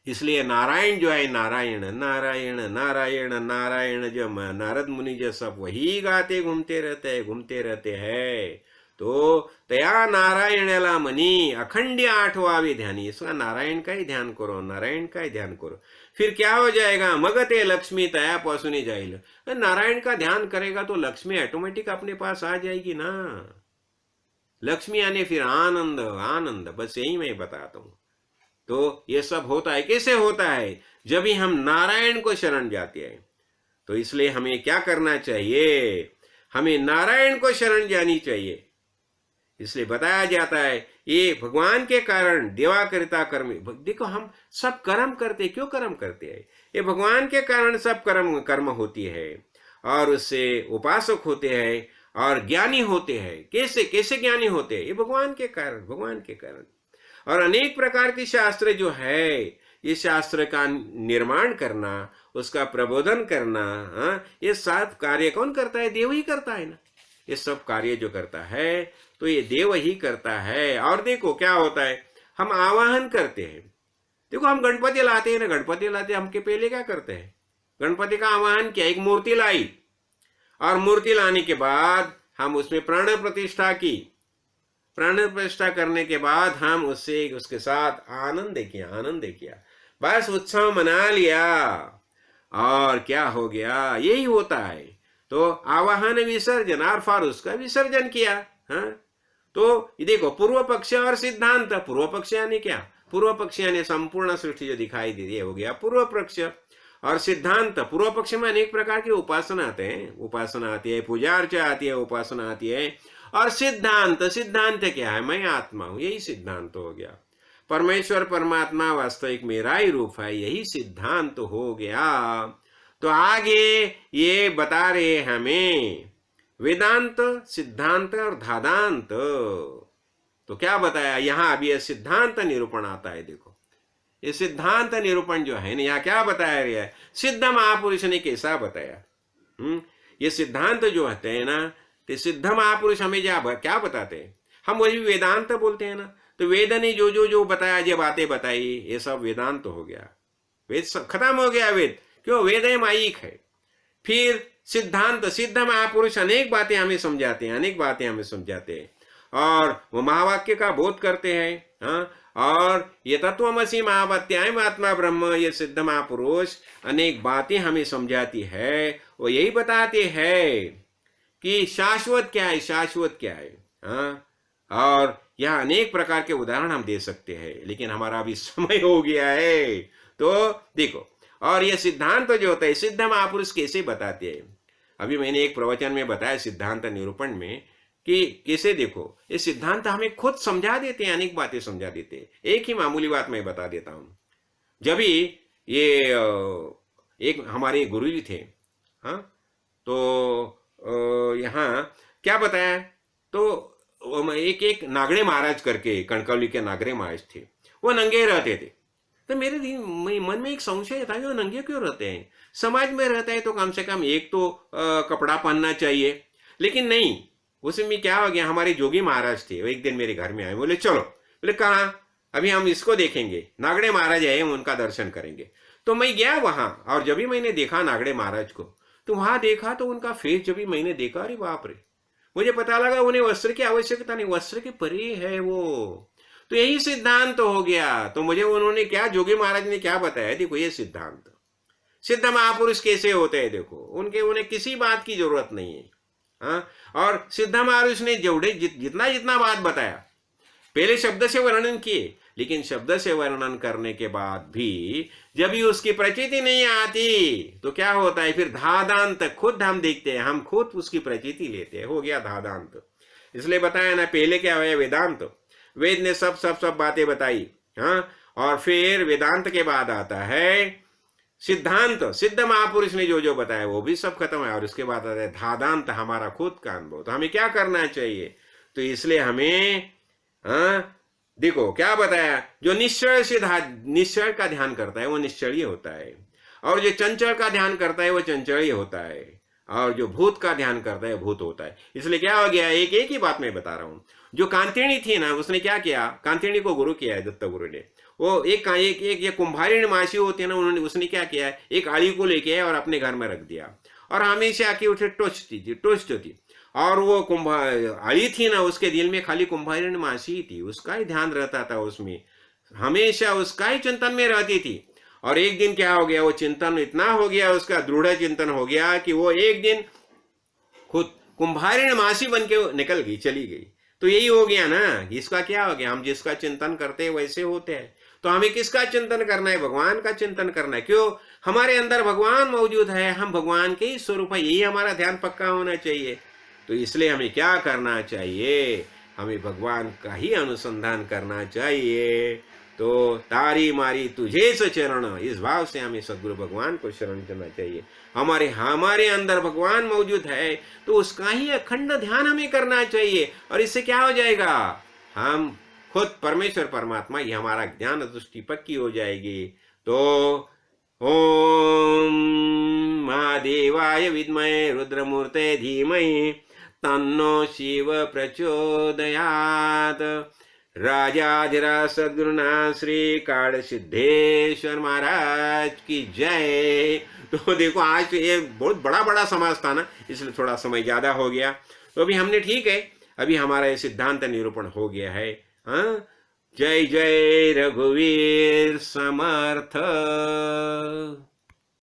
Speaker 1: इसलिए नारायण जो है, नारायण नारायण नारायण नारायण, जो नारद मुनि जो सब वही गाते घूमते रहते हैं। तो तया नारायणाला मनी अखंड आठवावे ध्यानी। इसका नारायण का ही ध्यान करो, नारायण का ही ध्यान करो। फिर क्या हो जाएगा? मगते लक्ष्मी तयापासून जाईल। नारायण का ध्यान करेगा तो लक्ष्मी ऑटोमेटिक अपने पास आ जाएगी ना। लक्ष्मी आने फिर आनंद आनंद, बस यही मैं बताता हूं। तो ये सब होता है, कैसे होता है? जब भी हम नारायण को शरण जाते हैं। तो इसलिए हमें क्या करना चाहिए? हमें नारायण को शरण जानी चाहिए। इसलिए बताया जाता है ये भगवान के कारण देवा करता कर्म। देखो, हम सब कर्म करते, क्यों कर्म करते हैं? ये भगवान के कारण सब कर्म होती है, और उससे उपासक होते हैं और ज्ञानी होते हैं। कैसे कैसे ज्ञानी होते हैं? ये भगवान के कारण। और अनेक प्रकार की शास्त्र जो है, ये शास्त्र का निर्माण करना, उसका प्रबोधन करना, हाँ, ये सब कार्य कौन करता है? देव ही करता है ना। ये सब कार्य जो करता है तो ये देव ही करता है। और देखो क्या होता है, हम आवाहन करते हैं। देखो, हम गणपति लाते हैं ना, गणपति लाते हम के पहले क्या करते हैं? गणपति का आवाहन किया, एक मूर्ति लाई, और मूर्ति लाने के बाद हम उसमें प्राण प्रतिष्ठा की। प्राण प्रतिष्ठा करने के बाद हम उसके साथ आनंद किया, बस उत्सव मना लिया, और क्या हो गया? यही होता है। तो आवाहन विसर्जन, और फिर उसका विसर्जन किया। हाँ, तो देखो, पूर्व पक्ष और सिद्धांत। पूर्व पक्ष यानी क्या? पूर्व पक्ष यानी संपूर्ण सृष्टि जो दिखाई दे रही है, हो गया पूर्व पक्ष। और सिद्धांत, पूर्व पक्ष में अनेक प्रकार की उपासना आते हैं, उपासना आती है, पूजा अर्चा आती है, उपासना आती है। और सिद्धांत क्या है? मैं आत्मा हूं, यही सिद्धांत हो गया। परमेश्वर परमात्मा वास्तविक मेरा ही रूप है, यही सिद्धांत हो गया। तो आगे ये बता रहे हमें वेदांत, सिद्धांत और धादांत। तो क्या बताया यहाँ? अभी यह सिद्धांत निरूपण आता है। देखो, ये सिद्धांत निरूपण जो है ना, यहाँ क्या बताया गया है? सिद्ध महापुरुष ने कैसा बताया। ये सिद्धांत जो होते हैं ना, तो सिद्ध महापुरुष हमें क्या बताते हैं? हम वही वेदांत बोलते हैं ना। तो वेद ने जो बताया, जो बातें बताई, ये सब वेदांत हो गया। वेद सब खत्म हो गया। वेद क्यों? वेद है माइक है। फिर सिद्धांत, सिद्ध महापुरुष अनेक बातें हमें समझाते हैं, और वो महावाक्य का बोध करते हैं। हाँ, और ये तत्वमसि महावाक्यायम आत्मा ब्रह्म, ये सिद्ध महापुरुष अनेक बातें हमें समझाती है। वो यही बताते हैं कि शाश्वत क्या है। हाँ, और यह अनेक प्रकार के उदाहरण हम दे सकते हैं, लेकिन हमारा अभी समय हो गया है। तो देखो, और यह सिद्धांत जो होता है, सिद्ध महापुरुष कैसे बताते हैं? अभी मैंने एक प्रवचन में बताया सिद्धांत निरूपण में कि कैसे, देखो, ये सिद्धांत हमें खुद समझा देते हैं, अनेक बातें समझा देते हैं। एक ही मामूली बात मैं बता देता हूँ। जब भी ये एक हमारे गुरु जी थे, हाँ, तो यहाँ क्या बताया? तो एक नागड़े महाराज करके, कणकवली के नागड़े महाराज थे, वो नंगे रहते थे। तो मेरे मन में एक संशय था कि वो नंगे क्यों रहते हैं? समाज में रहता है तो कम से कम एक तो कपड़ा पहनना चाहिए, लेकिन नहीं। उसमें क्या हो गया? हमारे जोगी महाराज थे, वो एक दिन मेरे घर में आए, बोले चलो। बोले कहाँ? अभी हम इसको देखेंगे, नागड़े महाराज आए, हम उनका दर्शन करेंगे। तो मैं गया वहां, और जब भी मैंने देखा नागड़े महाराज को, तो वहां देखा तो उनका फेस जब भी मैंने देखा, अरे बाप रे, मुझे पता लगा उन्हें वस्त्र की आवश्यकता नहीं, वस्त्र के परे है वो। तो यही सिद्धांत हो गया। तो मुझे उन्होंने क्या, जोगी महाराज ने क्या बताया, देखो ये सिद्धांत, सिद्ध महापुरुष कैसे होते हैं, देखो उन्हें किसी बात की जरूरत नहीं है। हाँ, और सिद्ध महापुरुष ने जितना जितना बात बताया, पहले शब्द से वर्णन किए, लेकिन शब्द से वर्णन करने के बाद भी जब भी उसकी प्रचिति नहीं आती तो क्या होता है, फिर धादांत खुद हम देखते हैं, हम खुद उसकी प्रचिति लेते हैं, हो गया धादांत। इसलिए बताया ना, पहले क्या हुआ, वेदांत, वेद ने सब बातें बताई। हाँ, और फिर वेदांत के बाद आता है सिद्धांत, सिद्ध महापुरुष ने जो बताया वो भी सब खत्म है, और उसके बाद आता है धादांत, हमारा खुद का अनुभव। तो हमें क्या करना चाहिए, तो इसलिए हमें देखो क्या बताया, जो निश्चय से निश्चय का ध्यान करता है वो निश्चयी होता है, और जो चंचल का ध्यान करता है वो चंचली होता है, और जो भूत का ध्यान करता है भूत होता है। इसलिए क्या हो गया, एक ही बात मैं बता रहा हूं। जो कांतिणी थी ना, उसने क्या किया, कांतिणी को गुरु किया है दत्त गुरु ने। वो एक कुंभारिणी मासी होती है ना, उसने क्या किया, एक आड़ी को लेके आया और अपने घर में रख दिया, और हमेशा आके उसे टोचती थी। और वो आड़ी थी ना, उसके दिल में खाली कुंभारिणी मासी थी, उसका ही ध्यान रहता था, उसमें हमेशा उसका ही चिंतन में रहती थी। और एक दिन क्या हो गया, वो चिंतन इतना हो गया, उसका दृढ़ चिंतन हो गया कि वो एक दिन खुद कुंभारिणी मासी बन के निकल गई, चली गई। तो यही हो गया ना, इसका क्या हो गया, हम जिसका चिंतन करते हैं वैसे होते हैं। तो हमें किसका चिंतन करना है, भगवान का चिंतन करना है। क्यों, हमारे अंदर भगवान मौजूद है, हम भगवान के ही स्वरूप है, यही हमारा ध्यान पक्का होना चाहिए। तो इसलिए हमें क्या करना चाहिए, हमें भगवान का ही अनुसंधान करना चाहिए। तो तारी मारी तुझे से चरण, इस भाव से हमें सद्गुरु भगवान को शरण करना चाहिए। हमारे अंदर भगवान मौजूद है, तो उसका ही अखंड ध्यान हमें करना चाहिए। और इससे क्या हो जाएगा, हम खुद परमेश्वर परमात्मा, ये हमारा ज्ञान दृष्टि पक्की हो जाएगी। तो ओम महादेवाय विद्महे रुद्रमूर्ते धीमहि तन्नो शिव प्रचोदयात। राजाधिराज सद्गुरुनाथ श्री काल सिद्धेश्वर महाराज की जय। तो देखो आज ये बहुत बड़ा समाज था ना, इसलिए थोड़ा समय ज्यादा हो गया। तो अभी हमने, ठीक है, अभी हमारा ये सिद्धांत निरूपण हो गया है। हाँ, जय जय रघुवीर समर्थ।